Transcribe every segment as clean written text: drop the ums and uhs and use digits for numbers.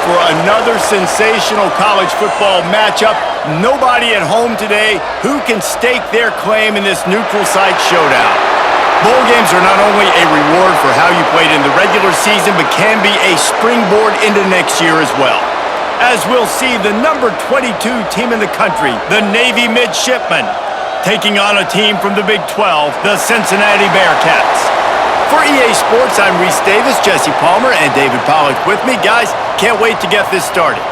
for another sensational college football matchup. Nobody at home today who can stake their claim in this neutral site showdown. Bowl games are not only a reward for how you played in the regular season, but can be a springboard into next year as well. As we'll see the number 22 team in the country, the Navy Midshipmen, taking on a team from the Big 12, the Cincinnati Bearcats. For EA Sports, I'm Reese Davis, Jesse Palmer, and David Pollack with me. Guys, can't wait to get this started.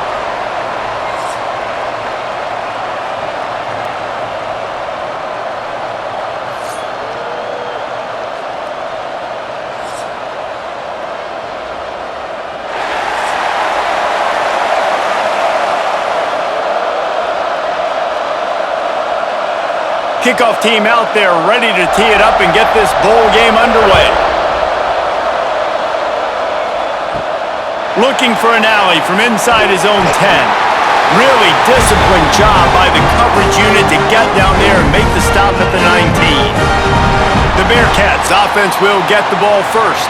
Kickoff team out there ready to tee it up and get this bowl game underway. Looking for an alley from inside his own 10. Really disciplined job by the coverage unit to get down there and make the stop at the 19. The Bearcats offense will get the ball first.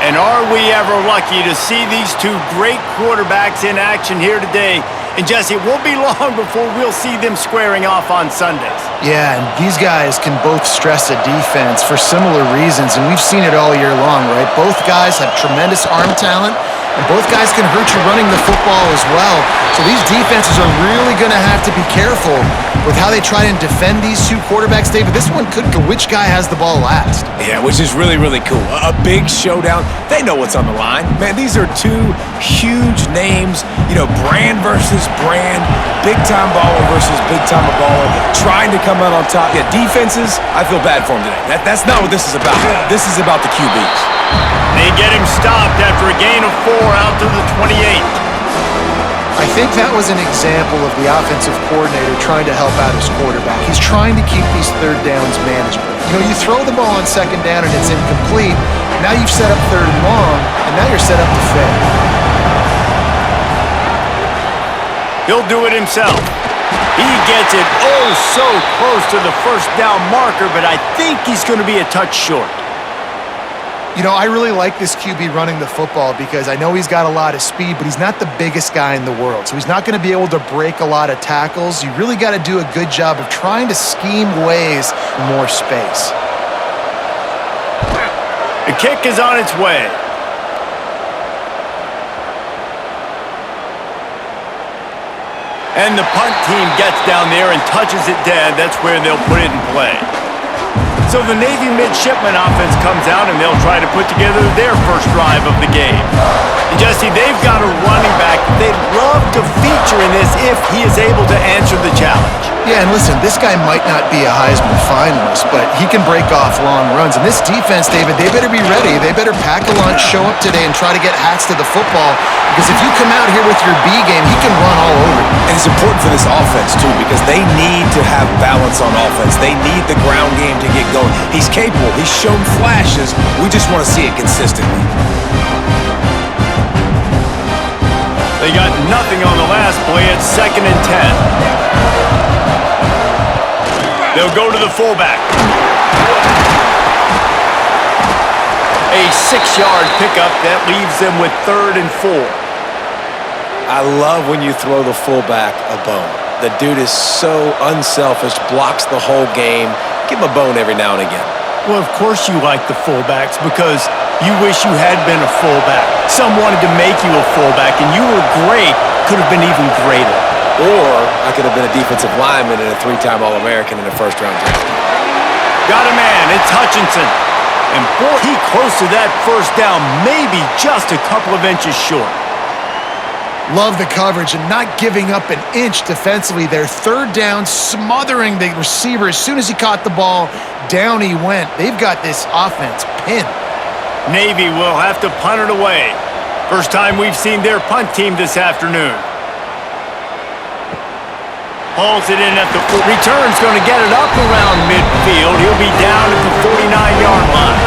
And are we ever lucky to see these two great quarterbacks in action here today? And Jesse, it won't be long before we'll see them squaring off on Sundays. Yeah, and these guys can both stress a defense for similar reasons, and we've seen it all year long, right? Both guys have tremendous arm talent, and both guys can hurt you running the football as well. So these defenses are really going to have to be careful with how they try and defend these two quarterbacks, David. This one could go which guy has the ball last. Yeah, which is really, really cool. A big showdown. They know what's on the line. Man, these are two huge names. You know, brand versus brand. Big-time baller versus big-time baller. Trying to come out on top. Yeah, defenses, I feel bad for them today. That's not what this is about. This is about the QBs. They get him stopped after a gain of 4 out to the 28. I think that was an example of the offensive coordinator trying to help out his quarterback. He's trying to keep these third downs manageable. You know, you throw the ball on second down and it's incomplete. Now you've set up third and long, and now you're set up to fail. He'll do it himself. He gets it oh so close to the first down marker, but I think he's going to be a touch short. You know, I really like this QB running the football because I know he's got a lot of speed, but he's not the biggest guy in the world. So he's not going to be able to break a lot of tackles. You really got to do a good job of trying to scheme ways for more space. The kick is on its way. And the punt team gets down there and touches it dead. That's where they'll put it in play. So the Navy Midshipmen offense comes out, and they'll try to put together their first drive of the game. And Jesse, they've got a running back they'd love to feature in this if he is able to answer the challenge. Yeah, and listen, this guy might not be a Heisman finalist, but he can break off long runs. And this defense, David, they better be ready. They better pack a lunch, show up today, and try to get hats to the football. Because if you come out here with your B game, he can run all over you. And it's important for this offense, too, because they need to have balance on offense. They need the ground game to get going. He's capable. He's shown flashes. We just want to see it consistently. They got nothing on the last play. It's 2nd and 10. They'll go to the fullback. A 6-yard pickup that leaves them with 3rd and 4. I love when you throw the fullback a bone. The dude is so unselfish, blocks the whole game. Give him a bone every now and again. Well, of course you like the fullbacks because you wish you had been a fullback. Some wanted to make you a fullback, and you were great. Could have been even greater. Or I could have been a defensive lineman and a 3-time All-American in a first-round draft. Got a man. It's Hutchinson. And boy, he close to that first down, maybe just a couple of inches short. Love the coverage and not giving up an inch defensively. Their 3rd down, smothering the receiver. As soon as he caught the ball, down he went. They've got this offense pinned. Navy will have to punt it away. First time we've seen their punt team this afternoon. Hauls it in at the foot. Return's going to get it up around midfield. He'll be down at the 49-yard line.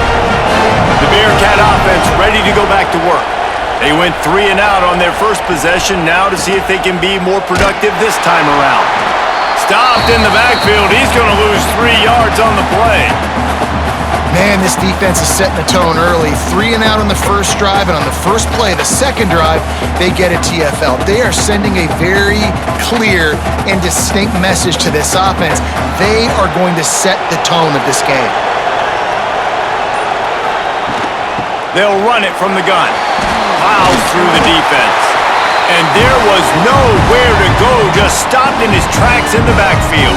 The Bearcat offense ready to go back to work. They went 3 and out on their first possession, now to see if they can be more productive this time around. Stopped in the backfield. He's going to lose 3 yards on the play. Man, this defense is setting the tone early. 3 and out on the first drive, and on the first play, the second drive, they get a TFL. They are sending a very clear and distinct message to this offense. They are going to set the tone of this game. They'll run it from the gun. Plows through the defense. And there was nowhere to go, just stopped in his tracks in the backfield.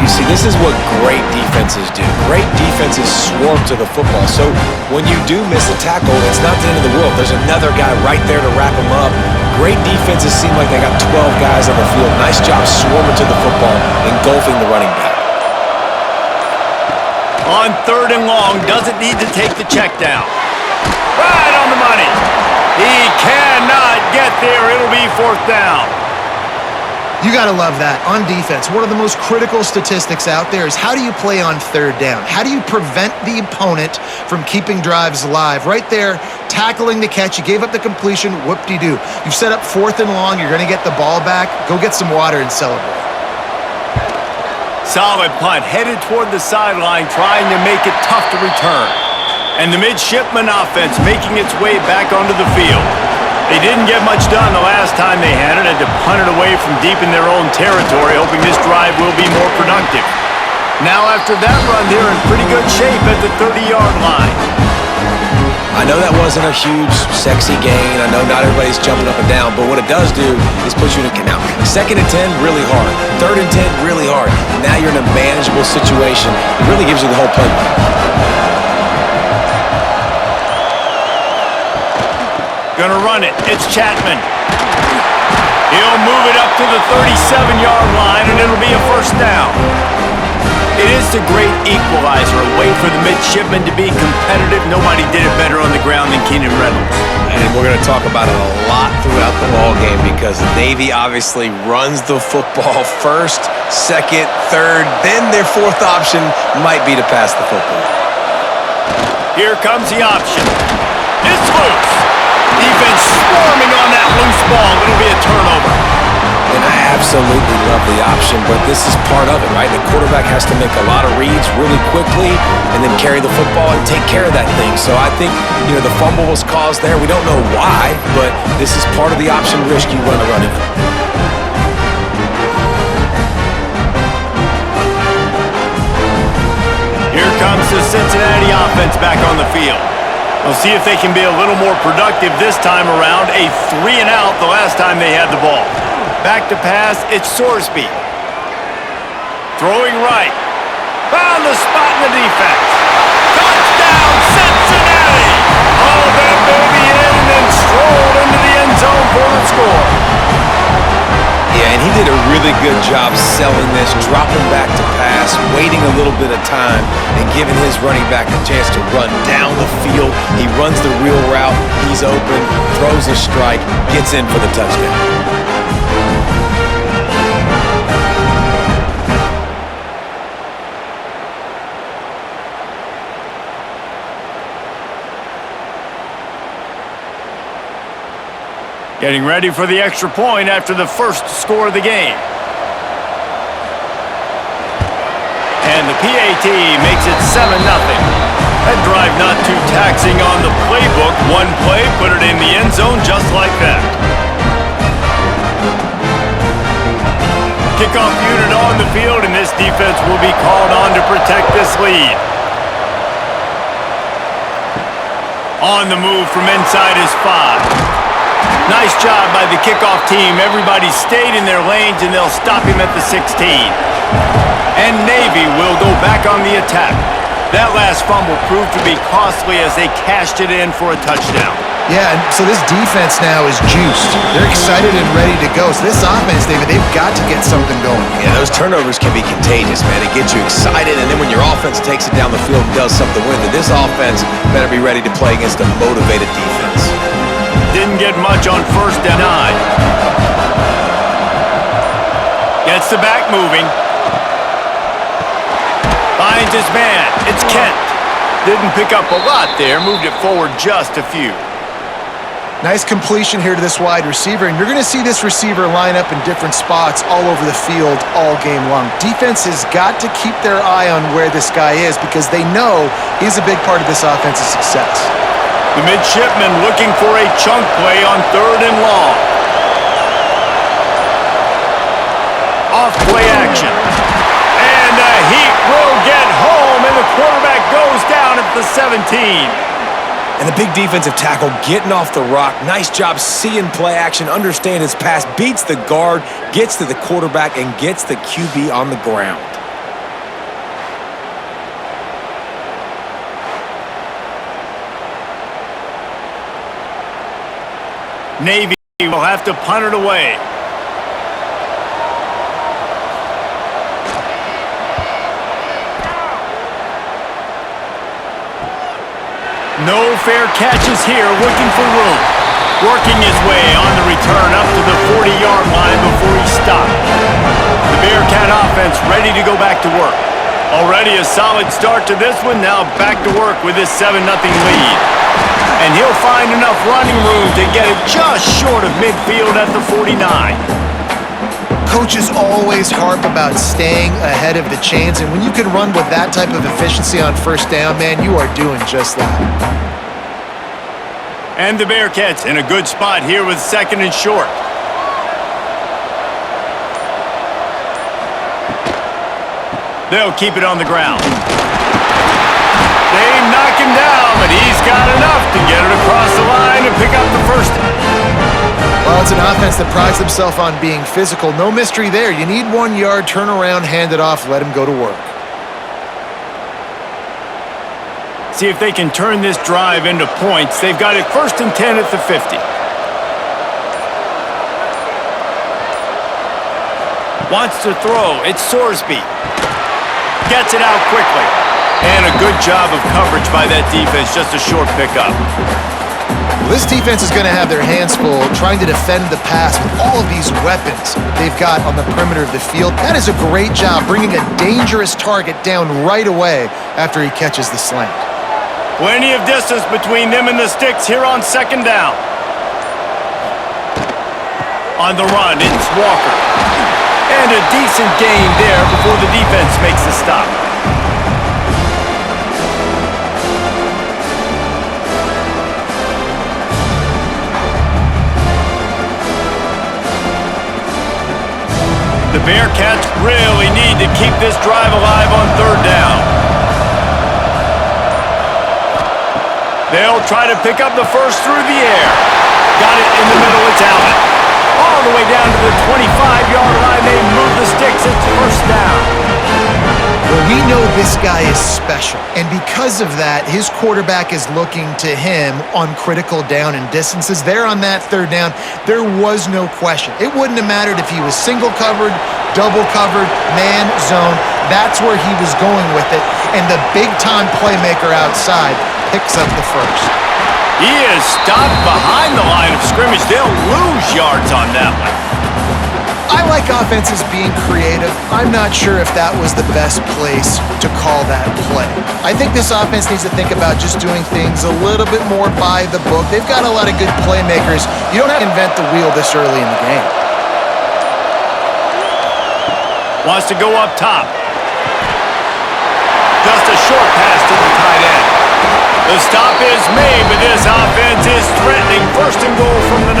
You see, this is what great defenses do. Great defenses swarm to the football. So when you do miss a tackle, it's not the end of the world. There's another guy right there to wrap him up. Great defenses seem like they got 12 guys on the field. Nice job swarming to the football, engulfing the running back. On 3rd and long, doesn't need to take the check down. Right on the money. He cannot get there. It'll be 4th down. You got to love that. On defense, one of the most critical statistics out there is how do you play on 3rd down? How do you prevent the opponent from keeping drives alive? Right there, tackling the catch. You gave up the completion. Whoop-de-doo. You've set up 4th and long. You're going to get the ball back. Go get some water and celebrate. Solid punt, headed toward the sideline, trying to make it tough to return. And the Midshipmen offense making its way back onto the field. They didn't get much done the last time they had it. Had to punt it away from deep in their own territory, hoping this drive will be more productive. Now after that run, they're in pretty good shape at the 30-yard line. I know that wasn't a huge, sexy gain. I know not everybody's jumping up and down, but what it does do is put you in a now. 2nd and 10, really hard. 3rd and 10, really hard. Now you're in a manageable situation. It really gives you the whole playbook. Gonna run it. It's Chapman. He'll move it up to the 37-yard line, and it'll be a 1st down. It is the great equalizer, a way for the Midshipmen to be competitive. Nobody did it better on the ground than Keenan Reynolds. And we're going to talk about it a lot throughout the ball game because Navy obviously runs the football 1st, 2nd, 3rd, then their 4th option might be to pass the football. Here comes the option. It's loose. Defense swarming on that loose ball. It'll be a turnover. And I absolutely love the option, but this is part of it, right? The quarterback has to make a lot of reads really quickly and then carry the football and take care of that thing. So I think, the fumble was caused there. We don't know why, but this is part of the option risk you run to run it. Here comes the Cincinnati offense back on the field. We'll see if they can be a little more productive this time around. A 3 and out the last time they had the ball. Back to pass, it's Sorsby. Throwing right. Found the spot in the defense. Touchdown, Cincinnati! All that baby in and then strolled into the end zone for the score. Yeah, and he did a really good job selling this, dropping back to pass, waiting a little bit of time, and giving his running back a chance to run down the field. He runs the real route. He's open, throws a strike, gets in for the touchdown. Getting ready for the extra point after the first score of the game. And the PAT makes it 7-0. That drive not too taxing on the playbook. One play, put it in the end zone just like that. Kickoff unit on the field, and this defense will be called on to protect this lead. On the move from inside his 5. Nice job by the kickoff team. Everybody stayed in their lanes, and they'll stop him at the 16. And Navy will go back on the attack. That last fumble proved to be costly as they cashed it in for a touchdown. Yeah, and so this defense now is juiced. They're excited and ready to go. So this offense, David, they've got to get something going. Yeah, those turnovers can be contagious, man. It gets you excited, and then when your offense takes it down the field and does something with it, this offense better be ready to play against a motivated defense. Didn't get much on 1st and 9. Gets the back moving. Finds his man. It's Kent. Didn't pick up a lot there. Moved it forward just a few. Nice completion here to this wide receiver, and you're going to see this receiver line up in different spots all over the field all game long. Defense has got to keep their eye on where this guy is because they know he's a big part of this offense's success. The Midshipmen looking for a chunk play on 3rd and long. Off play action. And the Heat will get home, and the quarterback goes down at the 17. And the big defensive tackle getting off the rock. Nice job seeing play action, understand his pass, beats the guard, gets to the quarterback, and gets the QB on the ground. Navy will have to punt it away. No fair catches here, looking for room. Working his way on the return up to the 40-yard line before he stopped. The Bearcat offense ready to go back to work. Already a solid start to this one, now back to work with this 7-0 lead. And he'll find enough running room to get it just short of midfield at the 49. Coaches always harp about staying ahead of the chains, and when you can run with that type of efficiency on 1st down, man, you are doing just that. And the Bearcats in a good spot here with 2nd and short. They'll keep it on the ground. They knock him down, but he's got enough to get it across the line and pick up the 1st. Well, it's an offense that prides themselves on being physical. No mystery there. You need 1 yard, turn around, hand it off, let him go to work. See if they can turn this drive into points. They've got it 1st and 10 at the 50. Wants to throw. It's Sorsby. Gets it out quickly. And a good job of coverage by that defense. Just a short pickup. Well, this defense is going to have their hands full trying to defend the pass with all of these weapons they've got on the perimeter of the field. That is a great job bringing a dangerous target down right away after he catches the slant. Plenty of distance between them and the sticks here on 2nd down. On the run, it's Walker. And a decent gain there before the defense makes the stop. The Bearcats really need to keep this drive alive on 3rd down. They'll try to pick up the 1st through the air. Got it in the middle, it's Allen. All the way down to the 25-yard line, they move the sticks, it's 1st down. Well, we know this guy is special, and because of that, his quarterback is looking to him on critical down and distances. There on that 3rd down, there was no question. It wouldn't have mattered if he was single covered, double covered, man, zone. That's where he was going with it, and the big-time playmaker outside picks up the 1st. He is stopped behind the line of scrimmage. They'll lose yards on that one. I like offenses being creative. I'm not sure if that was the best place to call that play. I think this offense needs to think about just doing things a little bit more by the book. They've got a lot of good playmakers. You don't have to invent the wheel this early in the game. Wants to go up top. Just a short pass to the tight end. The stop is made, but this offense is threatening 1st and goal from the 9.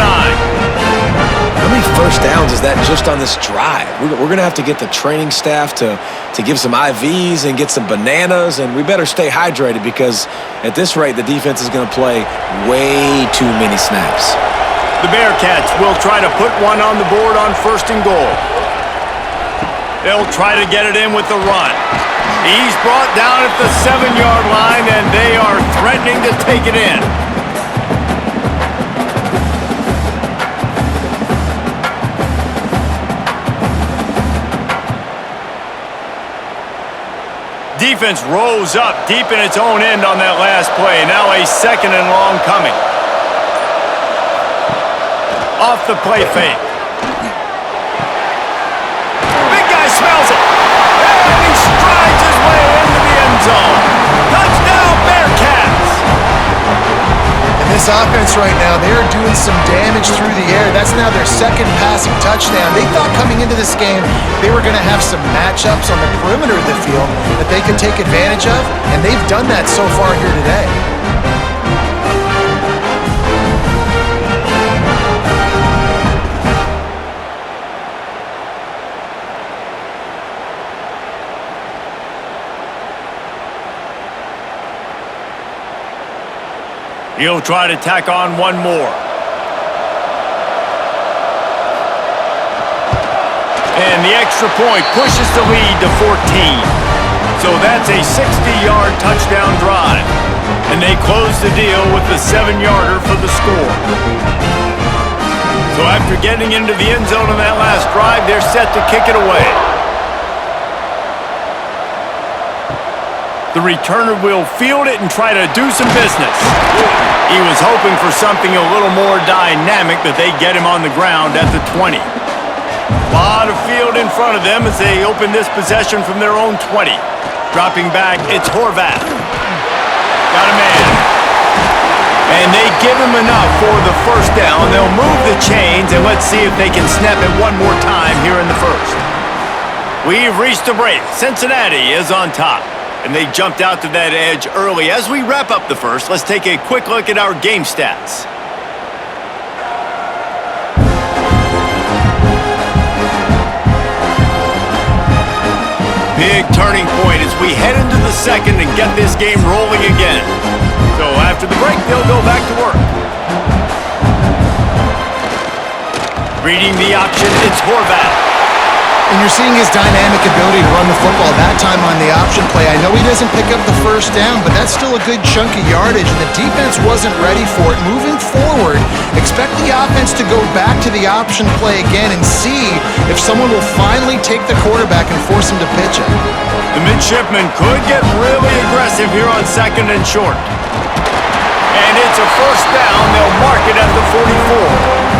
How many 1st downs is that just on this drive? We're going to have to get the training staff to give some IVs and get some bananas, and we better stay hydrated because at this rate, the defense is going to play way too many snaps. The Bearcats will try to put one on the board on 1st and goal. They'll try to get it in with the run. He's brought down at the 7-yard line, and they are threatening to take it in. Defense rose up deep in its own end on that last play. Now a 2nd and long coming. Off the play fake. Big guy smells it. And he strides his way into the end zone. Touchdown, Bearcats! And This offense right now, they are doing some damage through the air. That's now their second passing touchdown. They thought coming into this game they were going to have some matchups on the perimeter of the field that they could take advantage of, and they've done that so far here today. He'll try to tack on one more. And the extra point pushes the lead to 14. So that's a 60-yard touchdown drive. And they close the deal with the 7-yarder for the score. So after getting into the end zone on that last drive, they're set to kick it away. The returner will field it and try to do some business. He was hoping for something a little more dynamic, but they get him on the ground at the 20. A lot of field in front of them as they open this possession from their own 20. Dropping back, it's Horvath. Got a man. And they give him enough for the first down. They'll move the chains, and let's see if they can snap it one more time here in the first. We've reached a break. Cincinnati is on top. And they jumped out to that edge early. As we wrap up the first, let's take a quick look at our game stats. Big turning point as we head into the second and get this game rolling again. So after the break, they'll go back to work. Reading the option, it's Horvath. And you're seeing his dynamic ability to run the football, that time on the option play. I know he doesn't pick up the first down, but that's still a good chunk of yardage, and the defense wasn't ready for it. Moving forward, expect the offense to go back to the option play again and see if someone will finally take the quarterback and force him to pitch it. The Midshipmen could get really aggressive here on second and short. And it's a first down. They'll mark it at the 44.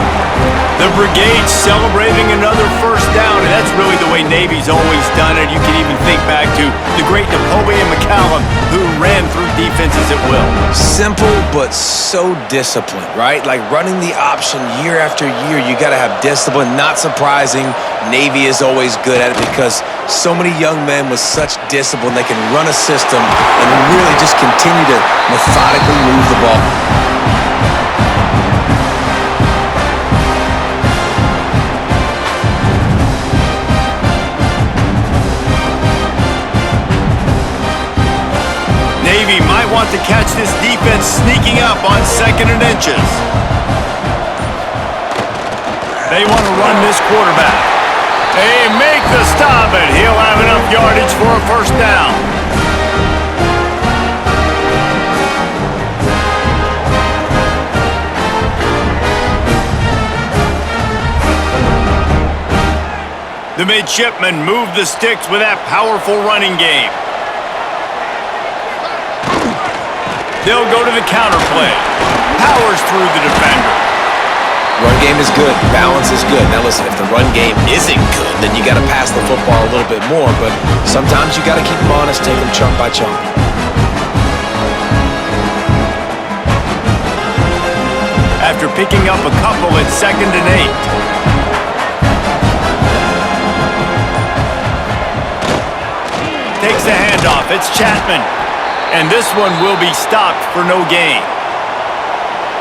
The brigade celebrating another first down, and that's really the way Navy's always done it. You can even think back to the great Napoleon McCallum, who ran through defenses at will. Simple, but so disciplined, right? Like running the option year after year, you got to have discipline. Not surprising, Navy is always good at it because so many young men with such discipline, they can run a system and really just continue to methodically move the ball. Navy might want to catch this defense sneaking up on second and inches. They want to run this quarterback. They make the stop, and he'll have enough yardage for a first down. The Midshipmen move the sticks with that powerful running game. They'll go to the counter play. Powers through the defender. Run game is good. Balance is good. Now listen, if the run game isn't good, then you got to pass the football a little bit more. But sometimes you got to keep them honest, take them chunk by chunk. After picking up a couple, it's 2nd and 8. Takes the handoff. It's Chapman. And this one will be stopped for no gain.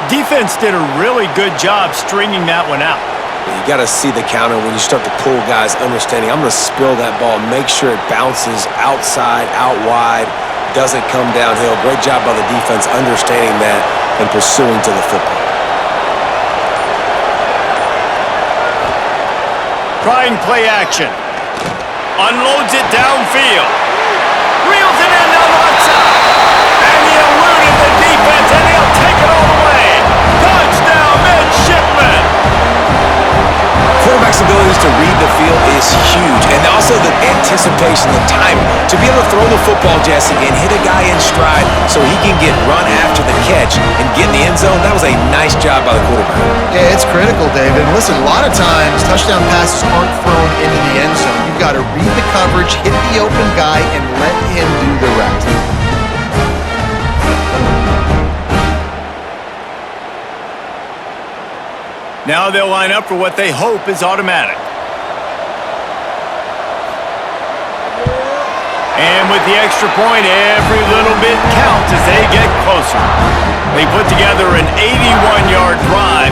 Defense did a really good job stringing that one out. You got to see the counter when you start to pull guys, understanding I'm going to spill that ball, make sure it bounces outside, out wide, doesn't come downhill. Great job by the defense understanding that and pursuing to the football. Trying play action. Unloads it downfield. Reels it in on one side. And he eluded the defense, and he'll take it all the way. Touchdown, Midshipmen! Quarterback's abilities to read the field is huge, and also the anticipation, the timing. To be able to throw the football, Jesse, and hit a guy in stride so he can get run after the catch and get in the end zone, that was a nice job by the quarterback. Yeah, it's critical, David. Listen, a lot of times, touchdown passes aren't thrown into the end zone. You've got to read the coverage, hit the open guy, and let him do the rest. Now they'll line up for what they hope is automatic. And with the extra point, every little bit counts as they get closer. They put together an 81-yard drive,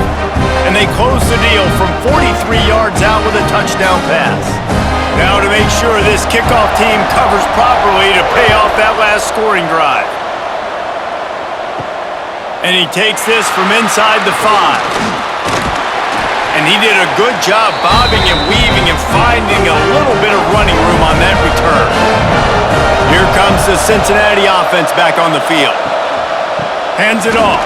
and they close the deal from 43 yards out with a touchdown pass. Now to make sure this kickoff team covers properly to pay off that last scoring drive. And he takes this from inside the 5. And he did a good job bobbing and weaving and finding a little bit of running room on that return. Here comes the Cincinnati offense back on the field. Hands it off.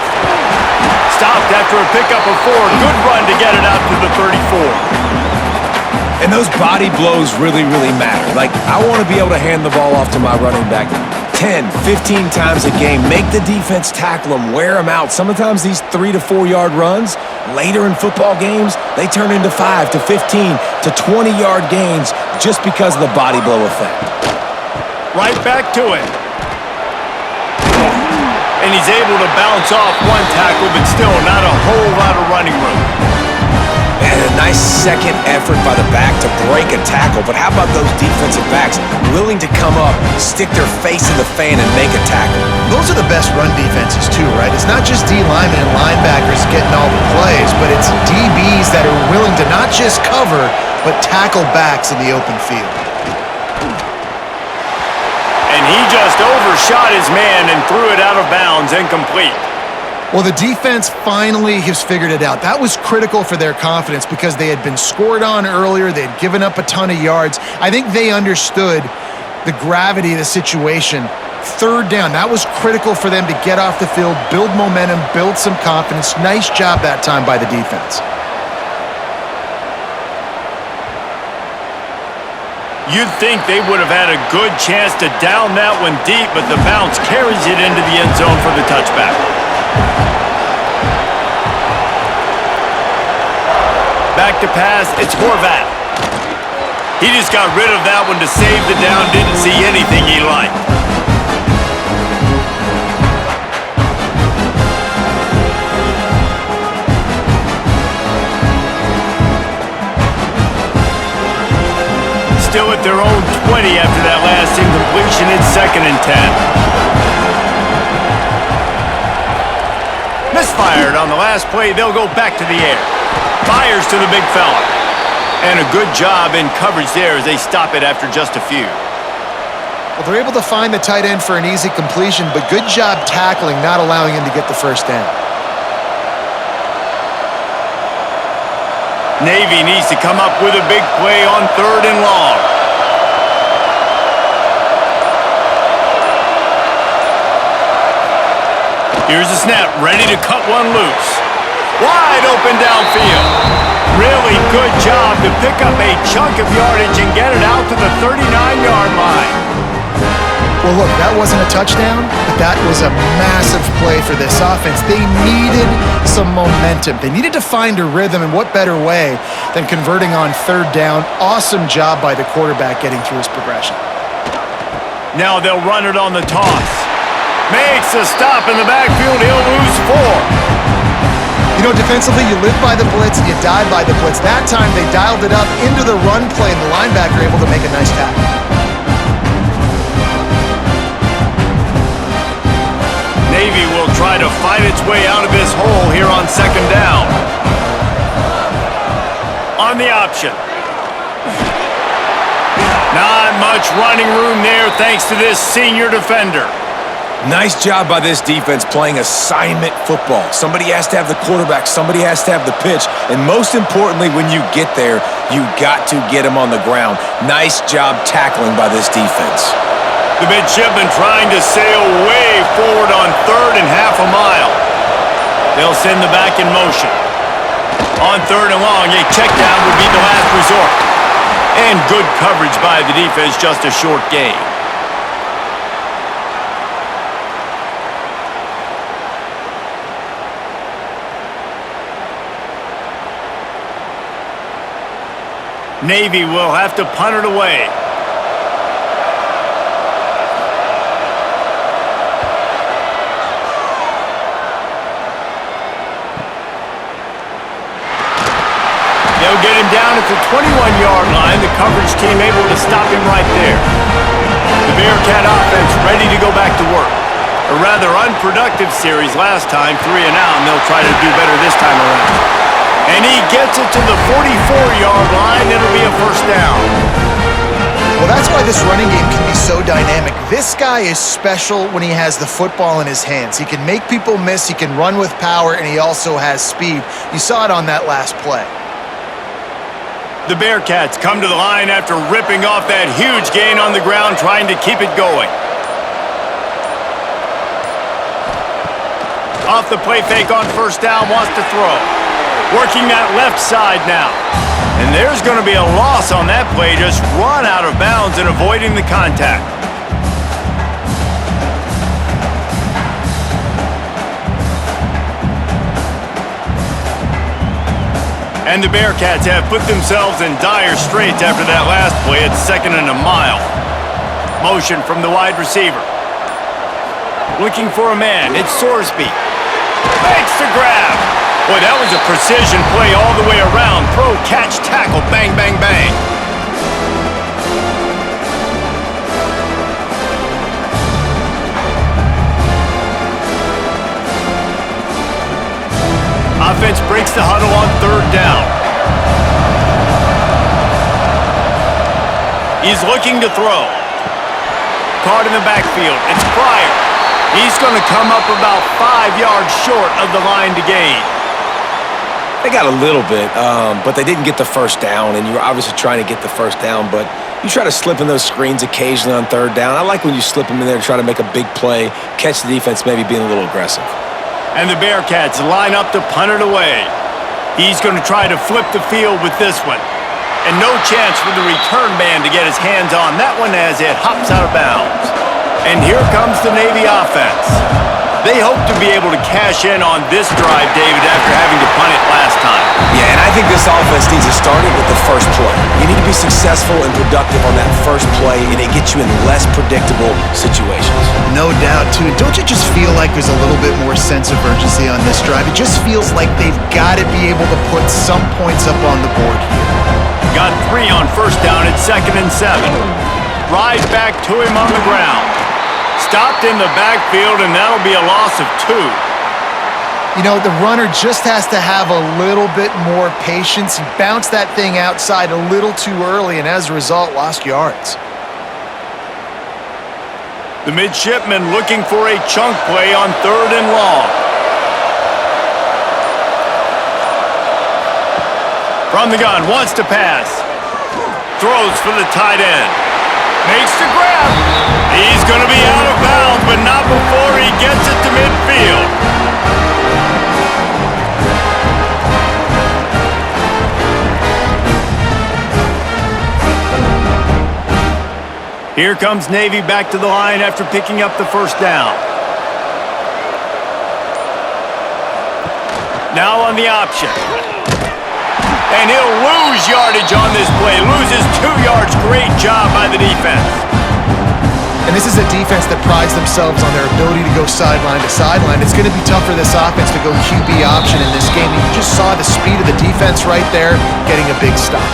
Stopped after a pickup of 4. Good run to get it out to the 34. And those body blows really, really matter. Like, I want to be able to hand the ball off to my running back 10, 15 times a game. Make the defense tackle them, wear them out. Sometimes these 3 to 4 yard runs, later in football games, they turn into 5 to 15 to 20 yard gains just because of the body blow effect. Right back to it. And he's able to bounce off one tackle, but still not a whole lot of running room. And a nice second effort by the back to break a tackle. But how about those defensive backs willing to come up, stick their face in the fan, and make a tackle? Those are the best run defenses too, right? It's not just D linemen and linebackers getting all the plays, but it's DBs that are willing to not just cover, but tackle backs in the open field. And he just overshot his man and threw it out of bounds, incomplete. Well, the defense finally has figured it out. That was critical for their confidence because they had been scored on earlier. They had given up a ton of yards. I think they understood the gravity of the situation. Third down, that was critical for them to get off the field, build momentum, build some confidence. Nice job that time by the defense. You'd think they would have had a good chance to down that one deep, but the bounce carries it into the end zone for the touchback. Back to pass, it's Horvat. He just got rid of that one to save the down, didn't see anything he liked. Still at their own 20 after that last incompletion. It's 2nd and 10. Misfired on the last play. They'll go back to the air. Fires to the big fella. And a good job in coverage there as they stop it after just a few. Well, they're able to find the tight end for an easy completion, but good job tackling, not allowing him to get the first down. Navy needs to come up with a big play on 3rd and long. Here's the snap, ready to cut one loose. Wide open downfield. Really good job to pick up a chunk of yardage and get it out to the 39-yard line. Well, look, that wasn't a touchdown, but that was a massive play for this offense. They needed some momentum. They needed to find a rhythm, and what better way than converting on 3rd down. Awesome job by the quarterback getting through his progression. Now they'll run it on the toss. Makes a stop in the backfield. He'll lose 4. You know, defensively, you live by the blitz, you die by the blitz. That time, they dialed it up into the run play, and the linebacker able to make a nice tackle. Navy will try to fight its way out of this hole here on 2nd down. On the option. Not much running room there thanks to this senior defender. Nice job by this defense playing assignment football. Somebody has to have the quarterback, somebody has to have the pitch, and most importantly, when you get there, you got to get them on the ground. Nice job tackling by this defense. The Midshipmen trying to sail way forward on 3rd and half a mile. They'll send the back in motion. On 3rd and long, a check down would be the last resort. And good coverage by the defense, just a short gain. Navy will have to punt it away. coverage team able to stop him right there. The Bearcat offense ready to go back to work. A rather unproductive series last time, 3 and out, and they'll try to do better this time around. And he gets it to the 44-yard line. It'll be a first down. Well, that's why this running game can be so dynamic. This guy is special when he has the football in his hands. He can make people miss, he can run with power, and he also has speed. You saw it on that last play. The Bearcats come to the line after ripping off that huge gain on the ground, trying to keep it going. Off the play fake on first down, wants to throw. Working that left side now. And there's going to be a loss on that play, just run out of bounds and avoiding the contact. And the Bearcats have put themselves in dire straits after that last play. It's 2nd and a mile. Motion from the wide receiver. Looking for a man. It's Sorsby. Makes the grab. Boy, that was a precision play all the way around. Throw, catch, tackle, bang, bang, bang. Offense breaks the huddle on 3rd down. He's looking to throw. Caught in the backfield. It's Pryor. He's going to come up about 5 yards short of the line to gain. They got a little bit, but they didn't get the first down, and you were obviously trying to get the first down, but you try to slip in those screens occasionally on 3rd down. I like when you slip them in there to try to make a big play, catch the defense maybe being a little aggressive. And the Bearcats line up to punt it away. He's going to try to flip the field with this one. And no chance for the return man to get his hands on that one as it hops out of bounds. And here comes the Navy offense. They hope to be able to cash in on this drive, David, after having to punt it last time. Yeah, and I think this offense needs to start it with the first play. You need to be successful and productive on that first play, and it gets you in less predictable situations. No doubt, too. Don't you just feel like there's a little bit more sense of urgency on this drive? It just feels like they've got to be able to put some points up on the board here. Got 3 on first down at 2nd and 7. Right back to him on the ground. Stopped in the backfield, and that'll be a loss of 2. You know, the runner just has to have a little bit more patience. He bounced that thing outside a little too early, and as a result, lost yards. The Midshipmen looking for a chunk play on 3rd and long. From the gun, wants to pass. Throws for the tight end. Makes the grab. He's going to be out of bounds, but not before he gets it to midfield. Here comes Navy back to the line after picking up the first down. Now on the option. And he'll lose yardage on this play. Loses 2 yards. Great job by the defense. And this is a defense that prides themselves on their ability to go sideline to sideline. It's going to be tough for this offense to go QB option in this game. You just saw the speed of the defense right there, getting a big stop.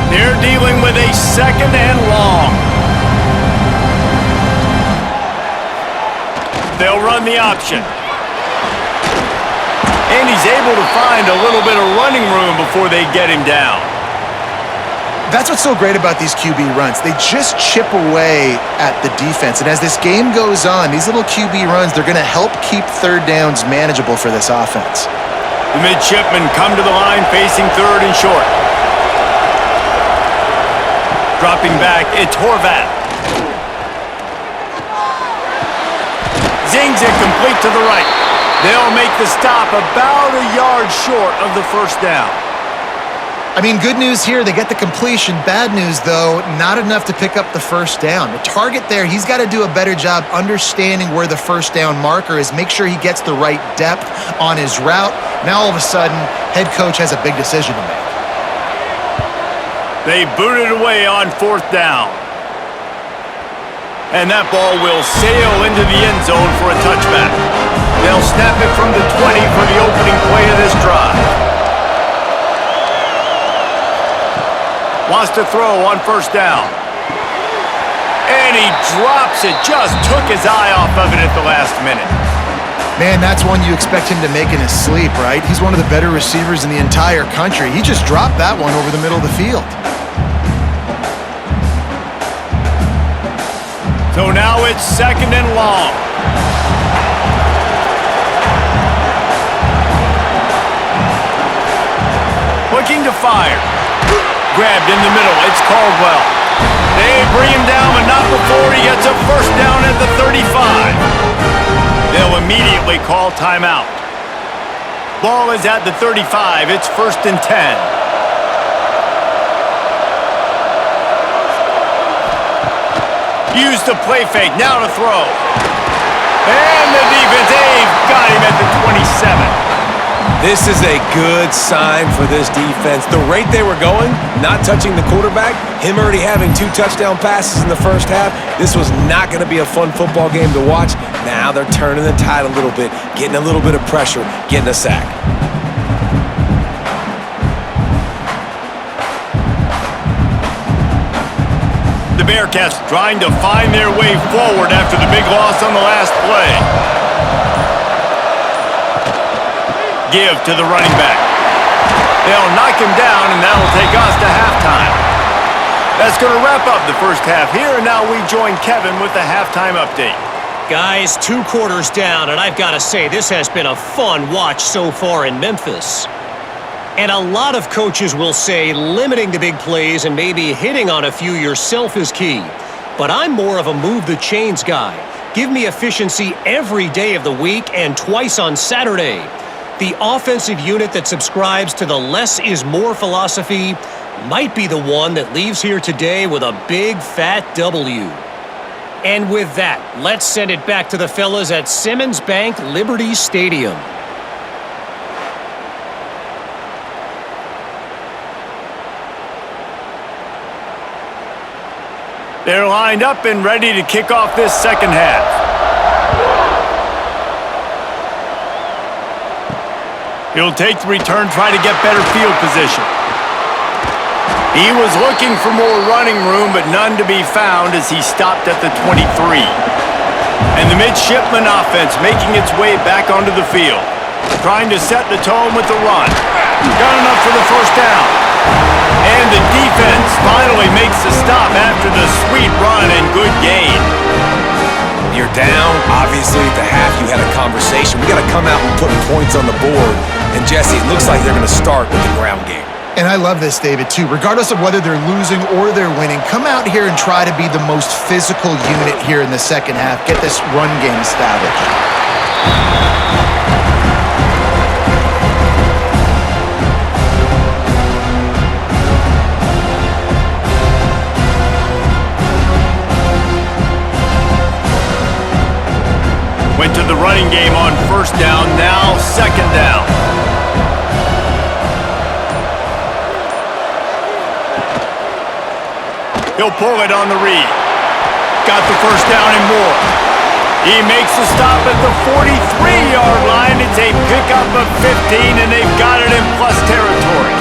They're dealing with a 2nd and long. They'll run the option. And he's able to find a little bit of running room before they get him down. That's what's so great about these QB runs. They just chip away at the defense. And as this game goes on, these little QB runs, they're going to help keep 3rd downs manageable for this offense. The Midshipmen come to the line facing 3rd and short. Dropping back, it's Horvath. Zings it complete to the right. They'll make the stop about a yard short of the first down. I mean, good news here, they get the completion. Bad news, though, not enough to pick up the first down. The target there, he's got to do a better job understanding where the first down marker is, make sure he gets the right depth on his route. Now, all of a sudden, head coach has a big decision to make. They boot it away on 4th down. And that ball will sail into the end zone for a touchback. They'll snap it from the 20 for the opening play of this drive. Wants to throw on first down. And he drops it. Just took his eye off of it at the last minute. Man, that's one you expect him to make in his sleep, right? He's one of the better receivers in the entire country. He just dropped that one over the middle of the field. So now it's 2nd and long. Looking to fire. Grabbed in the middle. It's Caldwell. They bring him down, but not before he gets a first down at the 35. They'll immediately call timeout. Ball is at the 35. It's 1st and 10. Use the play fake. Now to throw. And the defense, they've got him at the 27. This is a good sign for this defense. The rate they were going, not touching the quarterback, him already having 2 touchdown passes in the first half, this was not going to be a fun football game to watch. Now they're turning the tide a little bit, getting a little bit of pressure, getting a sack. The Bearcats trying to find their way forward after the big loss on the last play. Give to the running back. They'll knock him down, and that'll take us to halftime. That's going to wrap up the first half here, and now we join Kevin with the halftime update. Guys, 2 quarters down, and I've got to say, this has been a fun watch so far in Memphis. And a lot of coaches will say limiting the big plays and maybe hitting on a few yourself is key. But I'm more of a move the chains guy. Give me efficiency every day of the week and twice on Saturday. The offensive unit that subscribes to the less is more philosophy might be the one that leaves here today with a big fat W. And with that, let's send it back to the fellas at Simmons Bank Liberty Stadium. They're lined up and ready to kick off this second half. He'll take the return, try to get better field position. He was looking for more running room, but none to be found as he stopped at the 23. And the Midshipmen offense making its way back onto the field, trying to set the tone with the run. Got enough for the first down. And the defense finally makes the stop after the sweet run and good gain. You're down. Obviously, at the half, you had a conversation. We got to come out and put points on the board. And, Jesse, it looks like they're going to start with the ground game. And I love this, David, too. Regardless of whether they're losing or they're winning, come out here and try to be the most physical unit here in the second half. Get this run game established. Went to the running game on first down, now second down. He'll pull it on the read. Got the first down and more. He makes the stop at the 43-yard line. It's a pickup of 15, and they've got it in plus territory.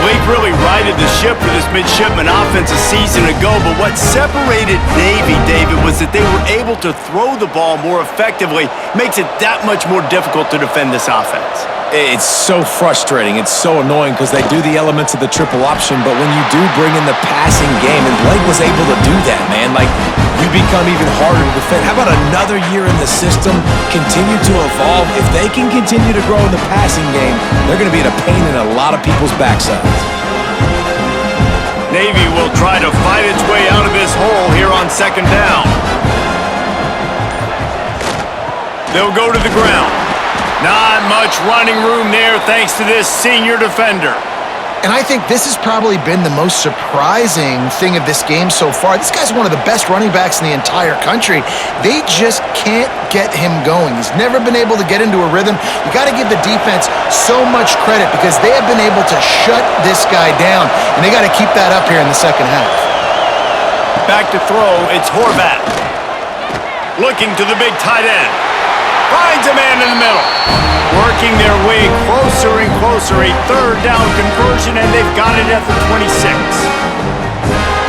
Blake really righted the ship for this Midshipman offense a season ago, but what separated Navy, David, was that they were able to throw the ball more effectively. Makes it that much more difficult to defend this offense. It's so frustrating. It's so annoying because they do the elements of the triple option, but when you do bring in the passing game, and Blake was able to do that, man, like, you become even harder to defend. How about another year in the system, continue to evolve? If they can continue to grow in the passing game, they're going to be a pain in a lot of people's backsides. Navy will try to fight its way out of this hole here on second down. They'll go to the ground. Not much running room there thanks to this senior defender. And I think this has probably been the most surprising thing of this game so far. This guy's one of the best running backs in the entire country. They just can't get him going. He's never been able to get into a rhythm. You got to give the defense so much credit because they have been able to shut this guy down, and they got to keep that up here in the second half. Back to throw, it's Horvat. Looking to the big tight end. Finds a man working their way closer and closer. A third down conversion, and they've got it at the 26.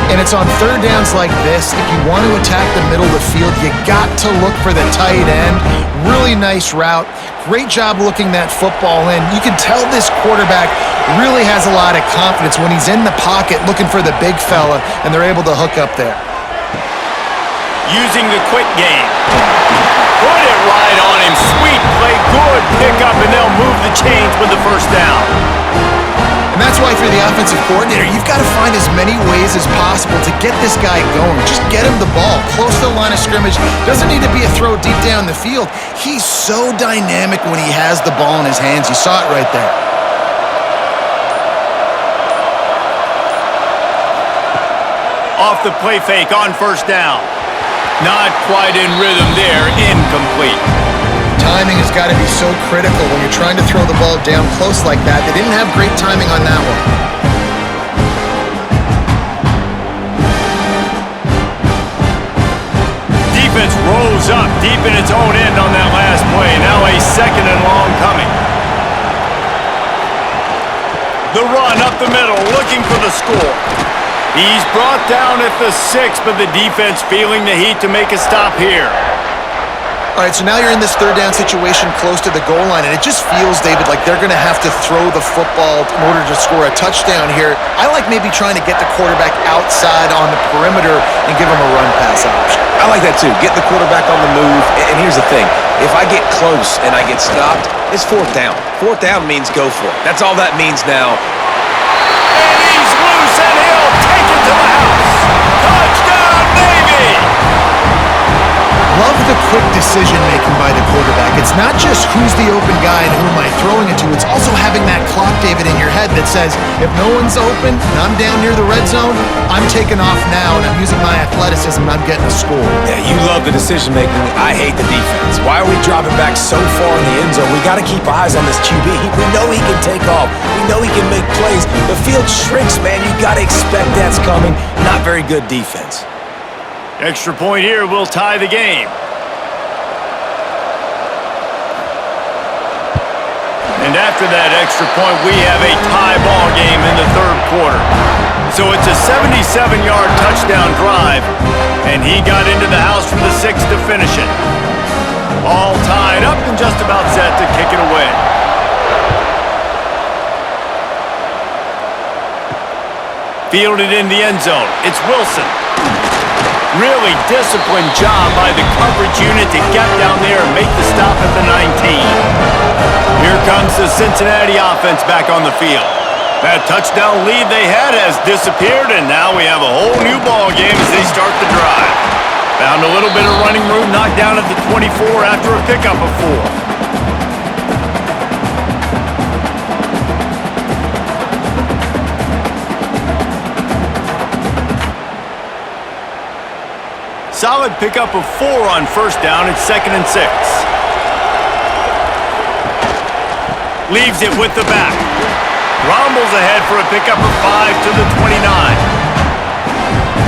And it's on third downs like this, if you want to attack the middle of the field, you got to look for the tight end. Really nice route. Great job looking that football in. You can tell this quarterback really has a lot of confidence when he's in the pocket looking for the big fella, and they're able to hook up there. Using the quick game. Put it right on him. Sweet play. Good pickup, and they'll move the chains with the first down. And that's why, if you're the offensive coordinator, you've got to find as many ways as possible to get this guy going. Just get him the ball close to the line of scrimmage. Doesn't need to be a throw deep down the field. He's so dynamic when he has the ball in his hands. You saw it right there. Off the play fake on first down. Not quite in rhythm there. Incomplete. Timing has got to be so critical when you're trying to throw the ball down close like that. They didn't have great timing on that one. Defense rolls up deep in its own end on that last play. Now a second and long coming. The run up the middle, looking for the score. He's brought down at the 6, but the defense feeling the heat to make a stop here. All right, so now you're in this third down situation close to the goal line, and it just feels, David, like they're going to have to throw the football in order to score a touchdown here. I like maybe trying to get the quarterback outside on the perimeter and give him a run-pass option. I like that too. Get the quarterback on the move. And here's the thing. If I get close and I get stopped, it's fourth down. Fourth down means go for it. That's all that means now. And he's loose, and he'll take it to the house. Touchdown, Navy! Love the quick decision-making by the quarterback. It's not just who's the open guy and who am I throwing it to. It's also having that clock, David, in your head that says, if no one's open and I'm down near the red zone, I'm taking off now and I'm using my athleticism and I'm getting a score. Yeah, you love the decision-making. I hate the defense. Why are we dropping back so far in the end zone? We got to keep eyes on this QB. We know he can take off. We know he can make plays. The field shrinks, man. You got to expect that's coming. Not very good defense. Extra point here will tie the game. And after that extra point, we have a tie ball game in the third quarter. So it's a 77-yard touchdown drive, and he got into the house from the 6 to finish it. All tied up and just about set to kick it away. Fielded in the end zone. It's Wilson. Really disciplined job by the coverage unit to get down there and make the stop at the 19. Here comes the Cincinnati offense back on the field. That touchdown lead they had has disappeared, and now we have a whole new ball game as they start the drive. Found a little bit of running room, knocked down at the 24 after a pickup of 4. Solid pickup of 4 on first down. It's 2nd and 6. Leaves it with the back. Rumbles ahead for a pickup of 5 to the 29.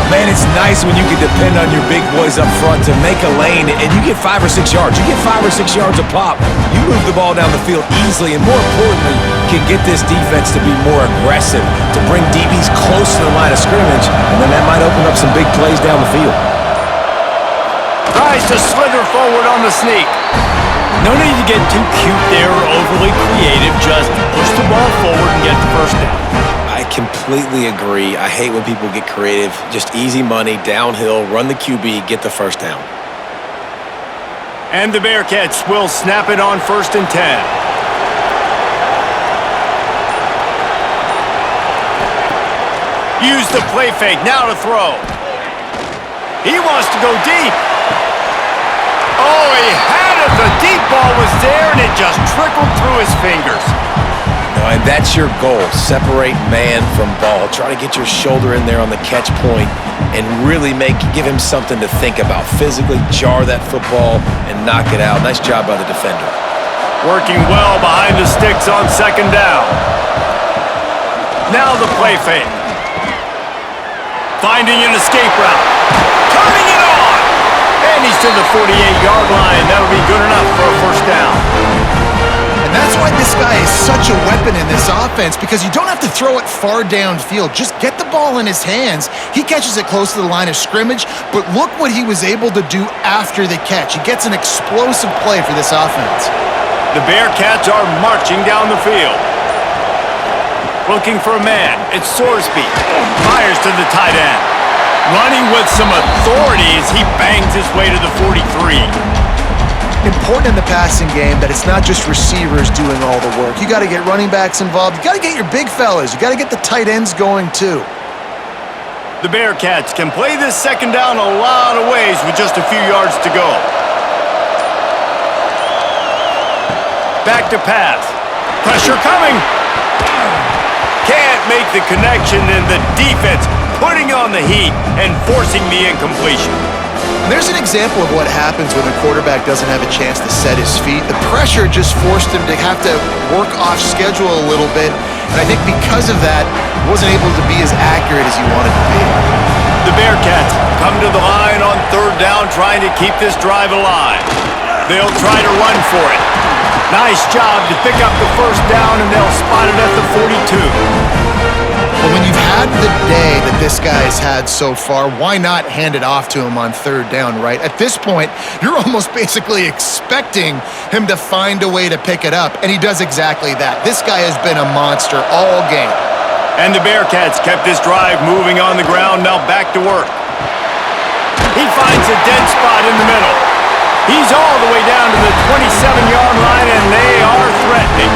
Man, it's nice when you can depend on your big boys up front to make a lane, and you get 5 or 6 yards. You get 5 or 6 yards a pop. You move the ball down the field easily, and more importantly, can get this defense to be more aggressive, to bring DBs close to the line of scrimmage, and then that might open up some big plays down the field. Tries to slither forward on the sneak. No need to get too cute there or overly creative. Just push the ball forward and get the first down. I completely agree. I hate when people get creative. Just easy money, downhill, run the QB, get the first down. And the Bearcats will snap it on 1st and 10. Use the play fake, now to throw. He wants to go deep. Oh, he had it. The deep ball was there, and it just trickled through his fingers. And that's your goal. Separate man from ball. Try to get your shoulder in there on the catch point and really give him something to think about. Physically jar that football and knock it out. Nice job by the defender. Working well behind the sticks on 2nd down. Now the play fake. Finding an escape route. Turning it on. And he's to the 48-yard line. That'll be good enough for a first down. And that's weapon in this offense because you don't have to throw it far downfield. Just get the ball in his hands. He catches it close to the line of scrimmage, but look what he was able to do after the catch. He gets an explosive play for this offense. The Bearcats are marching down the field. Looking for a man. It's Sorsby. Fires to the tight end. Running with some authority as he bangs his way to the 43. Important in the passing game that it's not just receivers doing all the work. You got to get running backs involved. You got to get your big fellas. You got to get the tight ends going too. The Bearcats can play this second down a lot of ways with just a few yards to go. Back to pass. Pressure coming. Can't make the connection, and the defense putting on the heat and forcing the incompletion. There's an example of what happens when the quarterback doesn't have a chance to set his feet. The pressure just forced him to have to work off schedule a little bit, and I think because of that, he wasn't able to be as accurate as he wanted to be. The Bearcats come to the line on third down, trying to keep this drive alive. They'll try to run for it. Nice job to pick up the first down, and they'll spot it at the 42. But when you've had the day that this guy's had so far, why not hand it off to him on third down, right? At this point, you're almost basically expecting him to find a way to pick it up, and he does exactly that. This guy has been a monster all game. And the Bearcats kept this drive moving on the ground, now back to work. He finds a dead spot in the middle. He's all the way down to the 27-yard line, and they are threatening.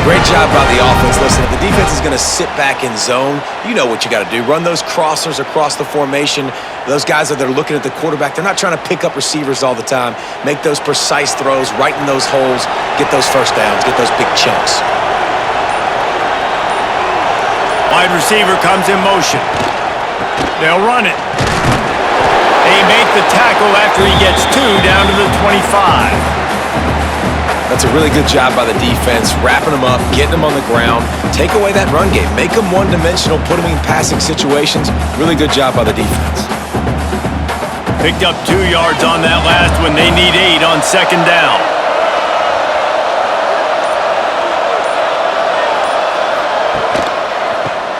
Great job by the offense. Listen, if the defense is going to sit back in zone, you know what you got to do. Run those crossers across the formation. Those guys that are looking at the quarterback, they're not trying to pick up receivers all the time. Make those precise throws, right in those holes, get those first downs, get those big chunks. Wide receiver comes in motion. They'll run it. They make the tackle after he gets two down to the 25. That's a really good job by the defense, wrapping them up, getting them on the ground. Take away that run game. Make them one-dimensional, put them in passing situations. Really good job by the defense. Picked up 2 yards on that last one. They need 8 on second down.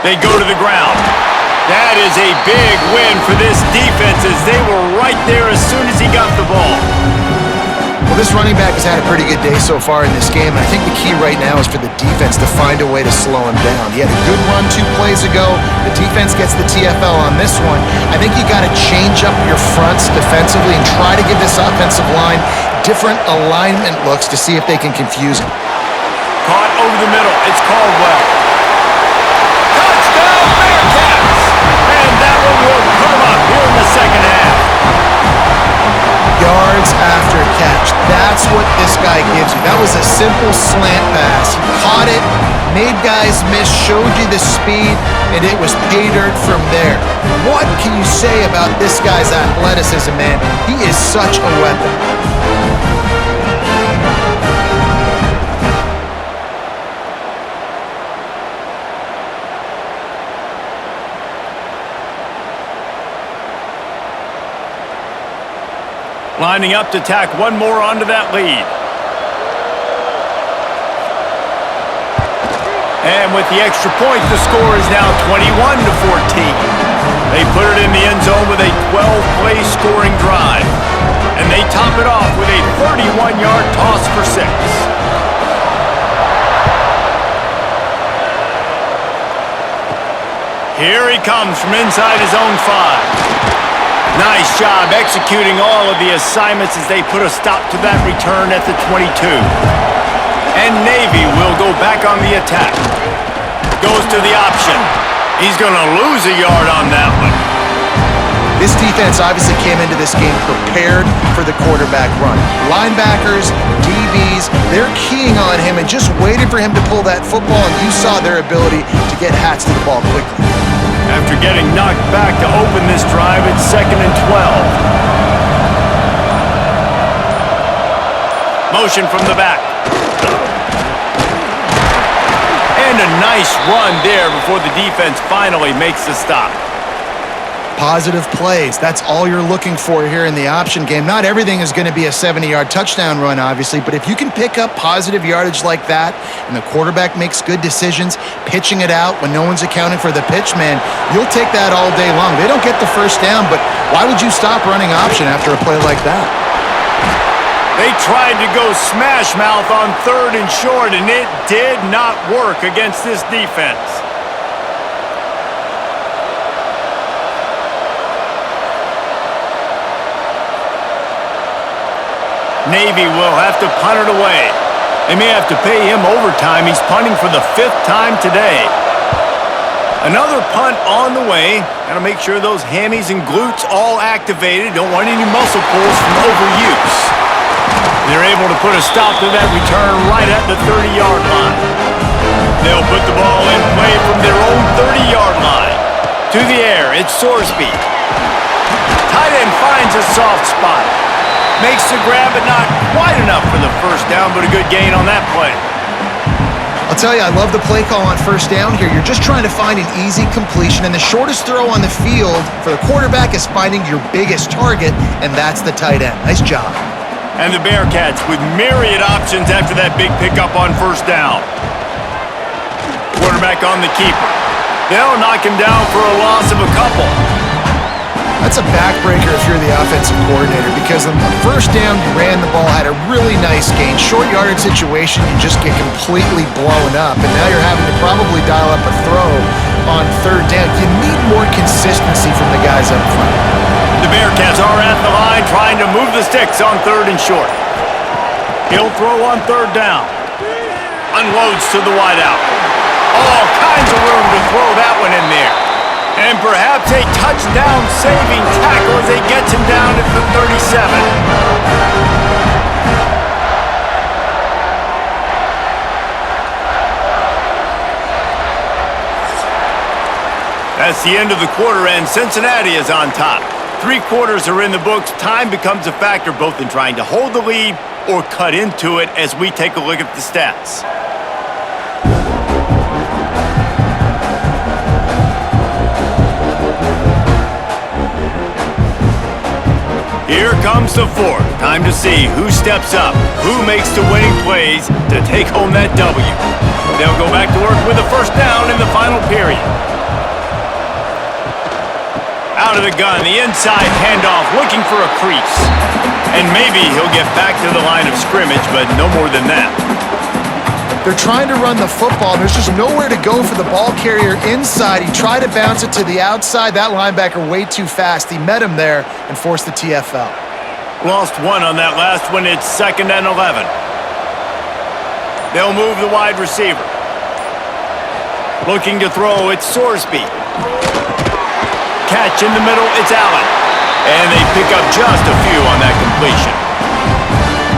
They go to the ground. That is a big win for this defense as they were right there as soon as he got the ball. Well, this running back has had a pretty good day so far in this game, and I think the key right now is for the defense to find a way to slow him down. He had a good run 2 plays ago. The defense gets the TFL on this one. I think you got to change up your fronts defensively and try to give this offensive line different alignment looks to see if they can confuse him. Caught over the middle. It's Caldwell. Touchdown, Bearcats! And that one will put them up here in the second half. Yards after catch. That's what this guy gives you. That was a simple slant pass. He caught it, made guys miss, showed you the speed, and it was pay dirt from there. What can you say about this guy's athleticism, man? He is such a weapon. Lining up to tack one more onto that lead. And with the extra point, the score is now 21-14. They put it in the end zone with a 12-play scoring drive. And they top it off with a 31-yard toss for 6. Here he comes from inside his own 5. Nice job executing all of the assignments as they put a stop to that return at the 22. And Navy will go back on the attack. Goes to the option. He's going to lose a yard on that one. This defense obviously came into this game prepared for the quarterback run. Linebackers, DBs, they're keying on him and just waiting for him to pull that football, and you saw their ability to get hats to the ball quickly. After getting knocked back to open this drive, it's 2nd and 12. Motion from the back. And a nice run there before the defense finally makes the stop. Positive plays. That's all you're looking for here in the option game. Not everything is going to be a 70-yard touchdown run, obviously, but if you can pick up positive yardage like that and the quarterback makes good decisions, pitching it out when no one's accounting for the pitch, man, you'll take that all day long. They don't get the first down, but why would you stop running option after a play like that? They tried to go smash mouth on 3rd and short, and it did not work against this defense. Navy will have to punt it away. They may have to pay him overtime. He's punting for the 5th time today. Another punt on the way. Got to make sure those hammies and glutes all activated. Don't want any muscle pulls from overuse. They're able to put a stop to that return right at the 30-yard line. They'll put the ball in play from their own 30-yard line. To the air, it's Sorsby. Tight end finds a soft spot. Makes the grab, but not quite enough for the first down, but a good gain on that play. I'll tell you, I love the play call on first down here. You're just trying to find an easy completion, and the shortest throw on the field for the quarterback is finding your biggest target, and that's the tight end. Nice job. And the Bearcats with myriad options after that big pickup on first down. Quarterback on the keeper. They'll knock him down for a loss of a couple. That's a backbreaker if you're the offensive coordinator, because on the first down, you ran the ball, had a really nice gain. Short yardage situation, you just get completely blown up, and now you're having to probably dial up a throw on 3rd down. You need more consistency from the guys up front. The Bearcats are at the line trying to move the sticks on 3rd and short. He'll throw on 3rd down. Unloads to the wideout. All kinds of room to throw that one in there. And perhaps a touchdown-saving tackle as he gets him down at the 37. That's the end of the quarter, and Cincinnati is on top. 3 quarters are in the books. Time becomes a factor both in trying to hold the lead or cut into it as we take a look at the stats. Here comes the 4th. Time to see who steps up, who makes the winning plays to take home that W. They'll go back to work with a first down in the final period. Out of the gun, the inside handoff, looking for a crease. And maybe he'll get back to the line of scrimmage, but no more than that. They're trying to run the football. There's just nowhere to go for the ball carrier inside. He tried to bounce it to the outside. That linebacker way too fast. He met him there and forced the TFL. Lost 1 on that last one. It's 2nd and 11. They'll move the wide receiver. Looking to throw, it's Sorsby. Catch in the middle, it's Allen. And they pick up just a few on that completion.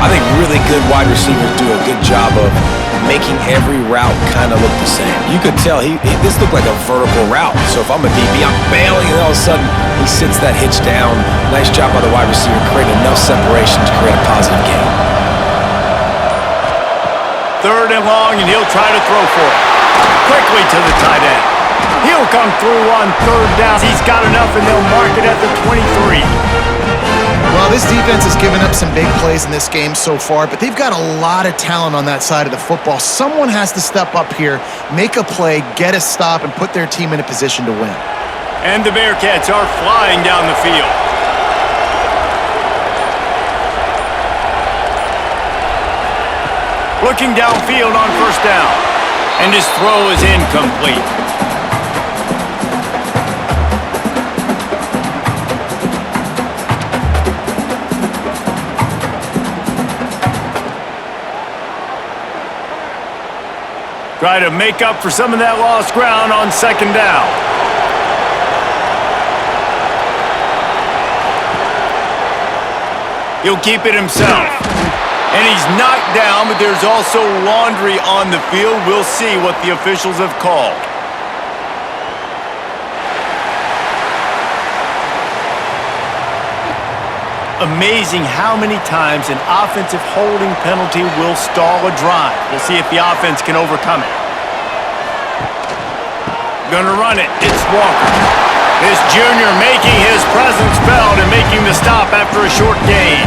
I think really good wide receivers do a good job of making every route kind of look the same. You could tell this looked like a vertical route. So if I'm a DB, I'm bailing, and all of a sudden he sits that hitch down. Nice job by the wide receiver, creating enough separation to create a positive gain. 3rd and long, and he'll try to throw for it. Quickly to the tight end. He'll come through on 3rd down. He's got enough, and they'll mark it at the 23. Well, this defense has given up some big plays in this game so far, but they've got a lot of talent on that side of the football. Someone has to step up here, make a play, get a stop, and put their team in a position to win. And the Bearcats are flying down the field. Looking downfield on first down, and his throw is incomplete. Try to make up for some of that lost ground on 2nd down. He'll keep it himself. And he's knocked down, but there's also laundry on the field. We'll see what the officials have called. Amazing how many times an offensive holding penalty will stall a drive. We'll see if the offense can overcome it. Gonna run it. It's Walker. This junior making his presence felt and making the stop after a short gain.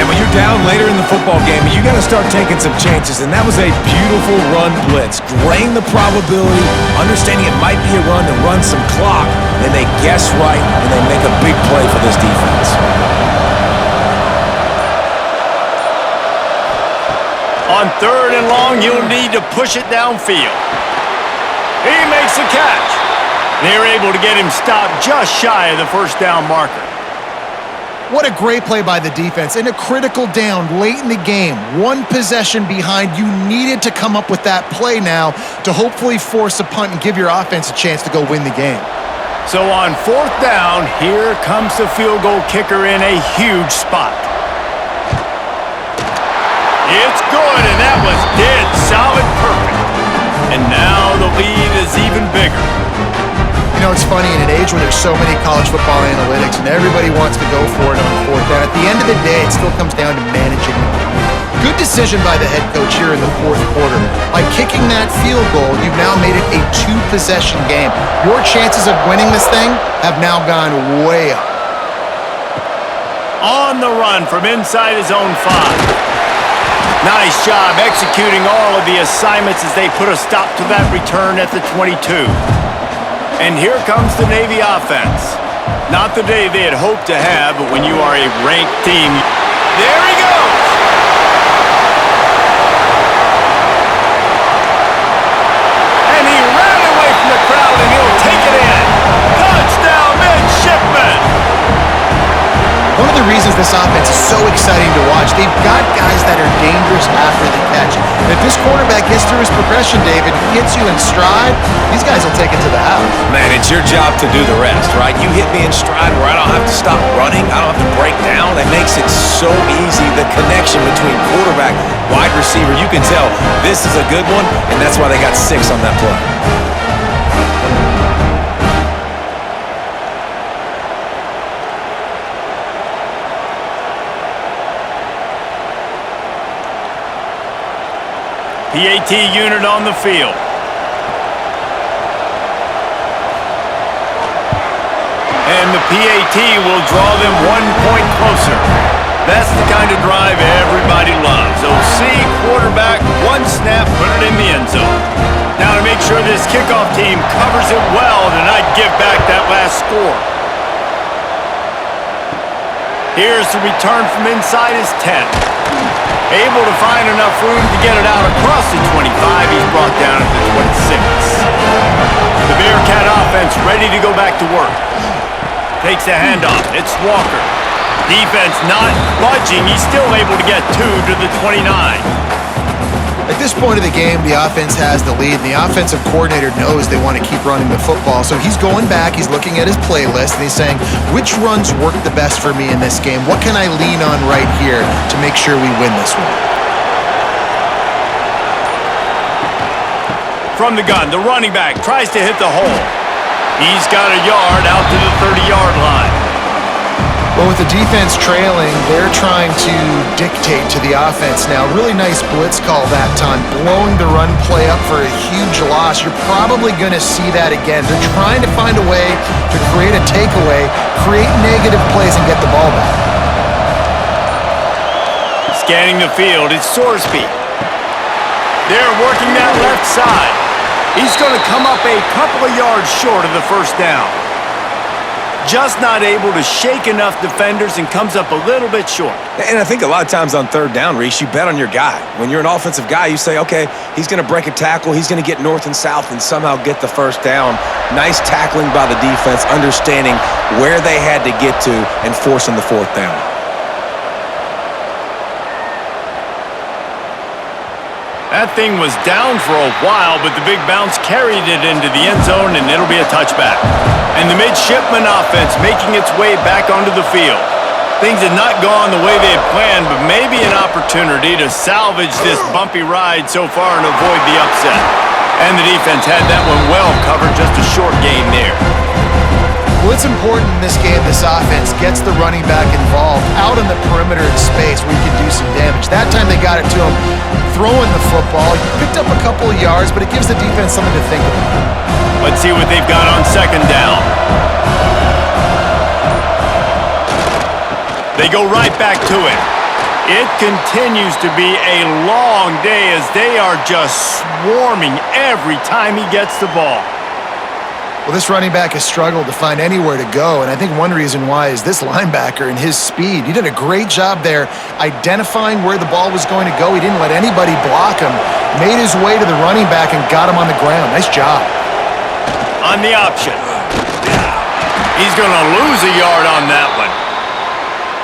And when you're down later in the football game, you got to start taking some chances, and that was a beautiful run blitz. Weighing the probability, understanding it might be a run to run some clock, and they guess right, and they make a big play for this defense. On 3rd and long, you'll need to push it downfield. He makes a catch. They're able to get him stopped just shy of the first down marker. What a great play by the defense. In a critical down late in the game, one possession behind, you needed to come up with that play now to hopefully force a punt and give your offense a chance to go win the game. So on 4th down, here comes the field goal kicker in a huge spot. It's good, and that was dead solid perfect. And now the lead is even bigger. You know, it's funny, in an age where there's so many college football analytics and everybody wants to go for it on 4th down, at the end of the day, it still comes down to managing the game. Good decision by the head coach here in the 4th quarter. By kicking that field goal, you've now made it a 2-possession game. Your chances of winning this thing have now gone way up. On the run from inside his own 5. Nice job executing all of the assignments as they put a stop to that return at the 22. And here comes the Navy offense. Not the day they had hoped to have, but when you are a ranked team. There he goes! And he ran away from the crowd, and he'll take it in. Touchdown, Midshipmen! One of the reasons this offense is so exciting to watch, they've got guys that are dangerous after the catch. And if this quarterback gets through his progression, David, hits you in stride, these guys will take it to the house. Man, it's your job to do the rest, right? You hit me in stride where I don't have to stop running. I don't have to break down. That makes it so easy. The connection between quarterback, wide receiver, you can tell this is a good one, and that's why they got 6 on that play. PAT unit on the field. And the PAT will draw them 1 point closer. That's the kind of drive everybody loves. OC, quarterback, 1 snap, put it in the end zone. Now to make sure this kickoff team covers it well to not give back that last score. Here's the return from inside his 10. Able to find enough room to get it out across the 25. He's brought down at the 26. The Bearcat offense ready to go back to work. Takes a handoff. It's Walker. Defense not budging. He's still able to get 2 to the 29. At this point of the game, the offense has the lead, and the offensive coordinator knows they want to keep running the football. So he's going back, he's looking at his playlist, and he's saying, which runs work the best for me in this game? What can I lean on right here to make sure we win this one? From the gun, the running back tries to hit the hole. He's got a yard out to the 30-yard line. Well, with the defense trailing, they're trying to dictate to the offense now. Really nice blitz call that time, blowing the run play up for a huge loss. You're probably going to see that again. They're trying to find a way to create a takeaway, create negative plays, and get the ball back. Scanning the field, it's Sorsby. They're working that left side. He's going to come up a couple of yards short of the first down. Just not able to shake enough defenders and comes up a little bit short. And I think a lot of times on 3rd down, Reese, you bet on your guy. When you're an offensive guy, you say, okay, he's going to break a tackle, he's going to get north and south and somehow get the first down. Nice tackling by the defense, understanding where they had to get to and forcing the 4th down. That thing was down for a while, but the big bounce carried it into the end zone, and it'll be a touchback. And the Midshipmen offense making its way back onto the field. Things had not gone the way they had planned, but maybe an opportunity to salvage this bumpy ride so far and avoid the upset. And the defense had that one well covered, just a short gain there. Well, it's important in this game this offense gets the running back involved out on the perimeter in space where you can do some damage. That time they got it to him throwing the football. He picked up a couple of yards, but it gives the defense something to think about. Let's see what they've got on 2nd down. They go right back to it. It continues to be a long day as they are just swarming every time he gets the ball. Well, this running back has struggled to find anywhere to go, and I think one reason why is this linebacker and his speed. He did a great job there identifying where the ball was going to go. He didn't let anybody block him, made his way to the running back and got him on the ground. Nice job. On the option. He's going to lose a yard on that one.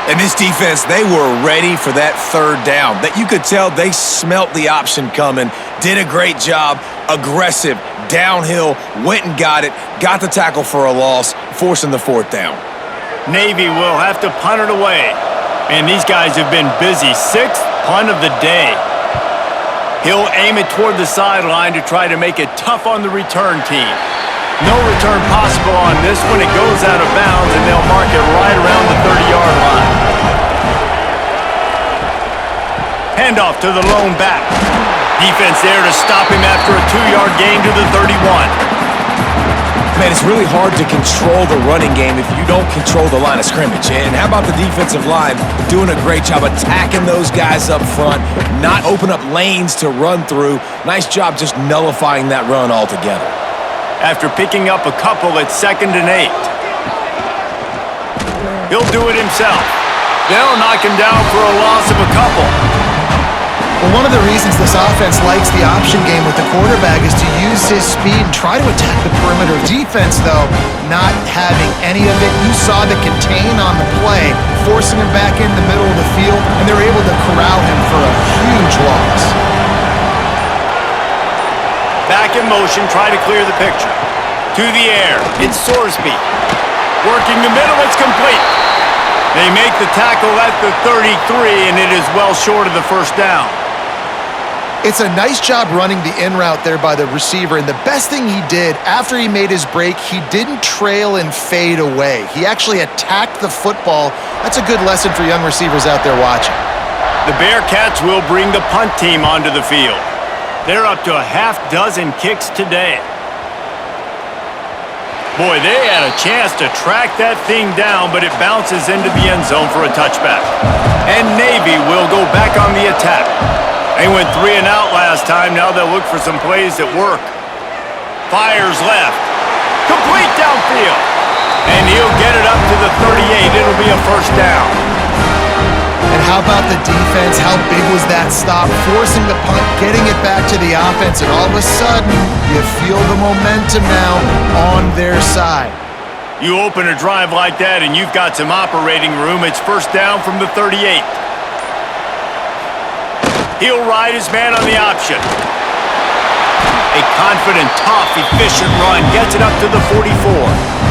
And this defense, they were ready for that third down. That you could tell they smelt the option coming, did a great job, aggressive, downhill, went and got it, got the tackle for a loss, forcing the fourth down. Navy will have to punt it away. And these guys have been busy. Sixth punt of the day. He'll aim it toward the sideline to try to make it tough on the return team. No return possible on this one. It goes out of bounds, and they'll mark it right around the 30-yard line. Handoff to the lone back. Defense there to stop him after a 2-yard gain to the 31. Man, it's really hard to control the running game if you don't control the line of scrimmage. And how about the defensive line doing a great job attacking those guys up front, not open up lanes to run through. Nice job just nullifying that run altogether. After picking up a couple at 2nd and 8. He'll do it himself. They'll knock him down for a loss of a couple. Well, one of the reasons this offense likes the option game with the quarterback is to use his speed and try to attack the perimeter. Defense, though, not having any of it. You saw the contain on the play, forcing him back in the middle of the field, and they were able to corral him for a huge loss. Back in motion, try to clear the picture. To the air, it's Sorsby. Working the middle, it's complete. They make the tackle at the 33, and it is well short of the first down. It's a nice job running the in route there by the receiver, and the best thing he did after he made his break, he didn't trail and fade away. He actually attacked the football. That's a good lesson for young receivers out there watching. The Bearcats will bring the punt team onto the field. They're up to a half-dozen kicks today. Boy, they had a chance to track that thing down, but it bounces into the end zone for a touchback. And Navy will go back on the attack. They went 3 and out last time. Now they'll look for some plays that work. Fires left. Complete downfield. And he'll get it up to the 38. It'll be a first down. And how about the defense? How big was that stop? Forcing the punt, getting it back to the offense, and all of a sudden, you feel the momentum now on their side. You open a drive like that, and you've got some operating room. It's first down from the 38. He'll ride his man on the option. A confident, tough, efficient run gets it up to the 44.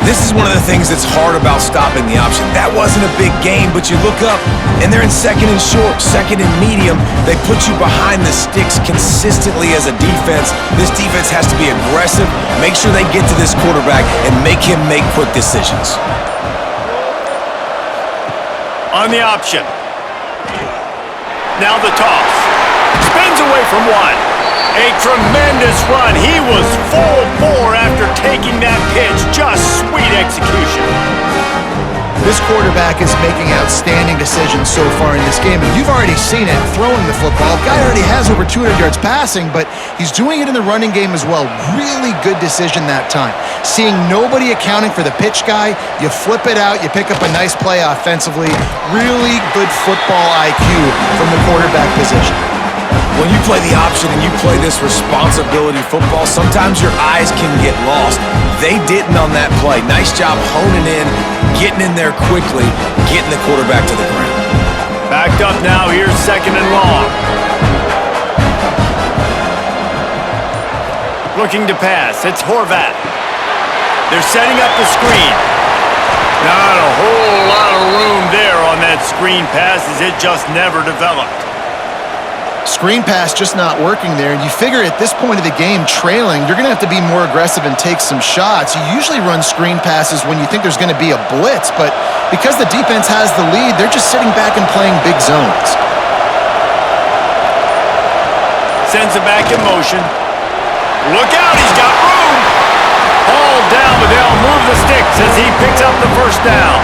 This is one of the things that's hard about stopping the option. That wasn't a big gain, but you look up, and they're in 2nd and short, 2nd and medium. They put you behind the sticks consistently as a defense. This defense has to be aggressive, make sure they get to this quarterback, and make him make quick decisions. On the option. Now the toss. Spins away from one. A tremendous run. He was full bore after taking that pitch. Just sweet execution. This quarterback is making outstanding decisions so far in this game, and you've already seen it throwing the football. Guy already has over 200 yards passing, but he's doing it in the running game as well. Really good decision that time. Seeing nobody accounting for the pitch guy, you flip it out, you pick up a nice play offensively. Really good football IQ from the quarterback position. When you play the option and you play this responsibility football, sometimes your eyes can get lost. They didn't on that play. Nice job honing in, getting in there quickly, getting the quarterback to the ground. Backed up now. Here's 2nd and long. Looking to pass. It's Horvat. They're setting up the screen. Not a whole lot of room there on that screen pass as it just never developed. Screen pass just not working there, and you figure at this point of the game, trailing, you're going to have to be more aggressive and take some shots. You usually run screen passes when you think there's going to be a blitz, but because the defense has the lead, they're just sitting back and playing big zones. Sends it back in motion. Look out, he's got room! Ball down, but they'll move the sticks as he picks up the first down.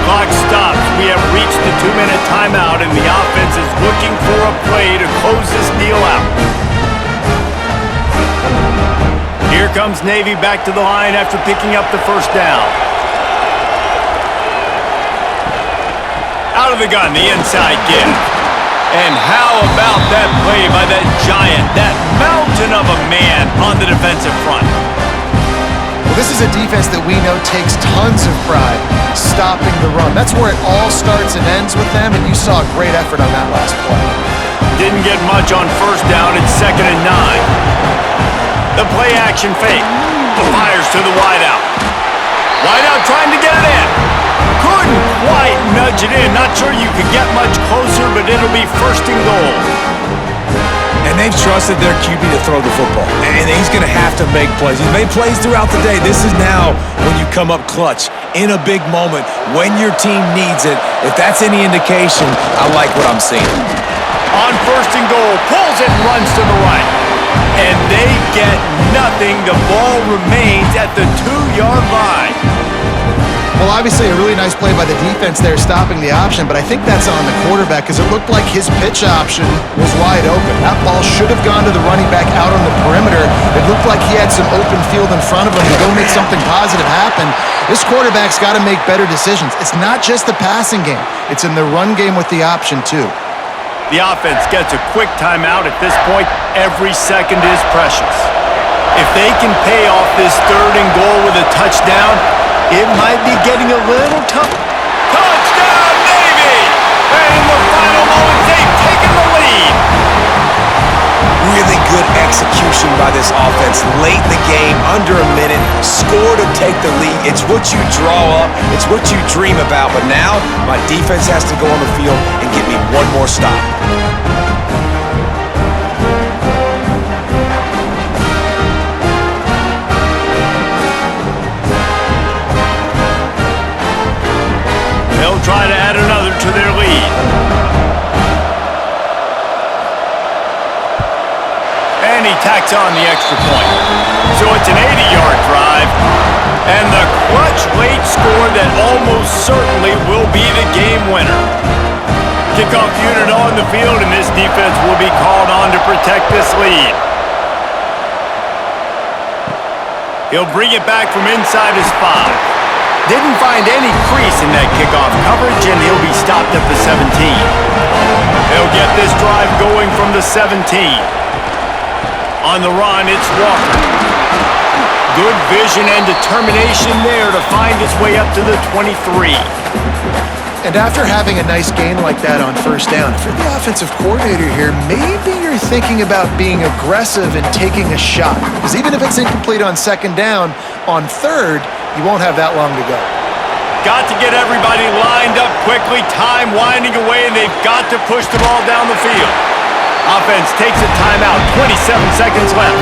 clock stops. We have reached the 2-minute timeout, and the offense is looking for a play to close this deal out. Here comes Navy back to the line after picking up the first down. Out of the gun, the inside give. And how about that play by that giant, that mountain of a man on the defensive front? Well, this is a defense that we know takes tons of pride stopping the run. That's where it all starts and ends with them, and you saw a great effort on that last play. Didn't get much on first down. It's 2nd and 9. The play action fake. Fires to the wideout. Wideout trying to get it in. Couldn't quite nudge it in. Not sure you could get much closer, but it'll be 1st and goal. And they've trusted their QB to throw the football. And he's going to have to make plays. He's made plays throughout the day. This is now when you come up clutch in a big moment when your team needs it. If that's any indication, I like what I'm seeing. On 1st and goal, pulls it and runs to the right. And they get nothing. The ball remains at the 2-yard line. Well, obviously a really nice play by the defense there stopping the option, but I think that's on the quarterback because it looked like his pitch option was wide open. That ball should have gone to the running back out on the perimeter. It looked like he had some open field in front of him to go make something positive happen. This quarterback's got to make better decisions. It's not just the passing game. It's in the run game with the option, too. The offense gets a quick timeout. At this point, every second is precious. If they can pay off this 3rd and goal with a touchdown, it might be getting a little tough. Touchdown, Navy! And in the final moments, they've taken the lead. Really good execution by this offense. Late in the game, under a minute, score to take the lead. It's what you draw up. It's what you dream about. But now, my defense has to go on the field and get me one more stop. They'll try to add another to their lead. And he tacks on the extra point. So it's an 80-yard drive. And the clutch late score that almost certainly will be the game winner. Kickoff unit on the field, and this defense will be called on to protect this lead. He'll bring it back from inside his 5. Didn't find any crease in that kickoff coverage, and he'll be stopped at the 17. They'll get this drive going from the 17. On the run, it's Walker. Good vision and determination there to find his way up to the 23. And after having a nice gain like that on 1st down, if you're the offensive coordinator here, maybe you're thinking about being aggressive and taking a shot. Because even if it's incomplete on 2nd down, on 3rd, you won't have that long to go. Got to get everybody lined up quickly. Time winding away, and they've got to push the ball down the field. Offense takes a timeout. 27 seconds left.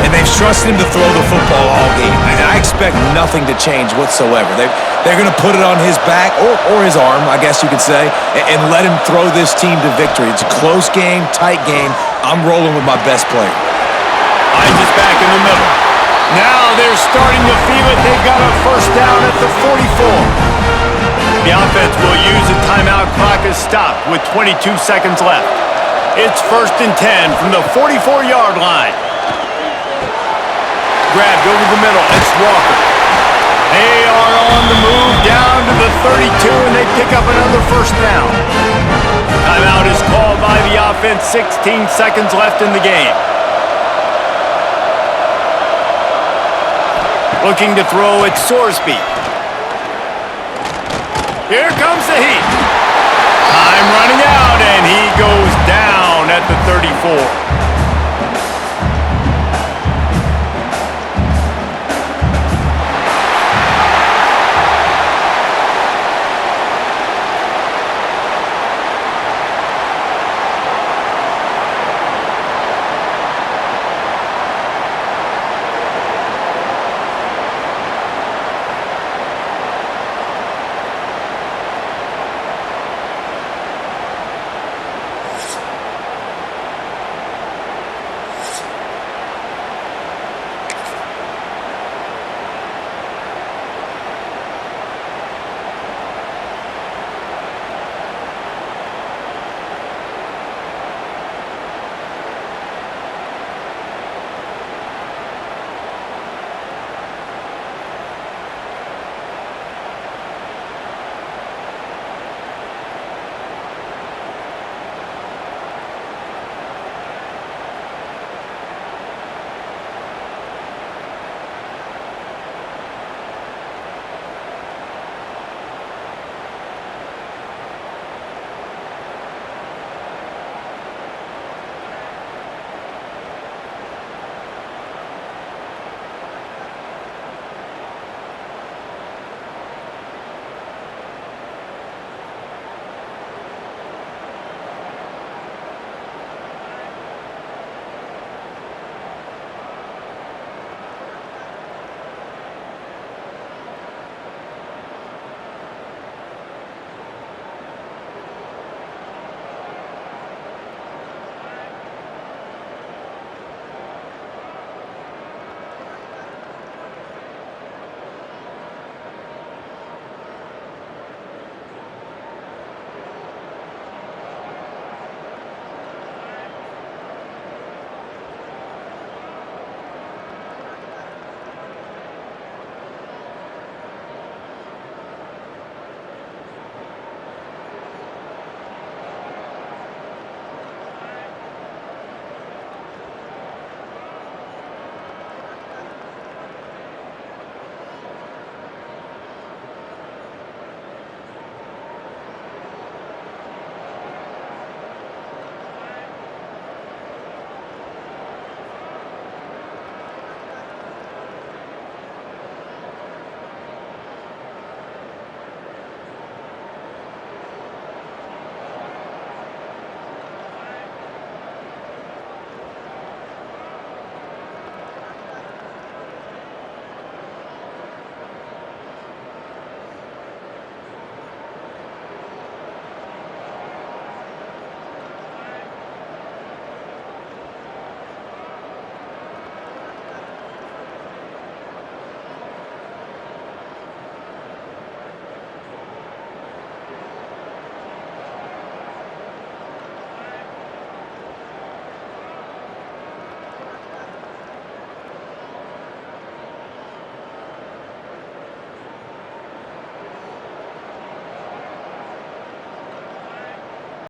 And they've trusted him to throw the football all game. And I expect nothing to change whatsoever. They're going to put it on his back, or his arm, I guess you could say, and let him throw this team to victory. It's a close game, tight game. I'm rolling with my best player. Hines is back in the middle. Now they're starting to feel it. They've got a 1st down at the 44. The offense will use a timeout. Clock is stopped with 22 seconds left. It's 1st and 10 from the 44-yard line. Grabbed over the middle. It's Walker. They are on the move down to the 32, and they pick up another 1st down. Timeout is called by the offense. 16 seconds left in the game. Looking to throw at Sorsby. Here comes the heat. Time running out, and he goes down at the 34.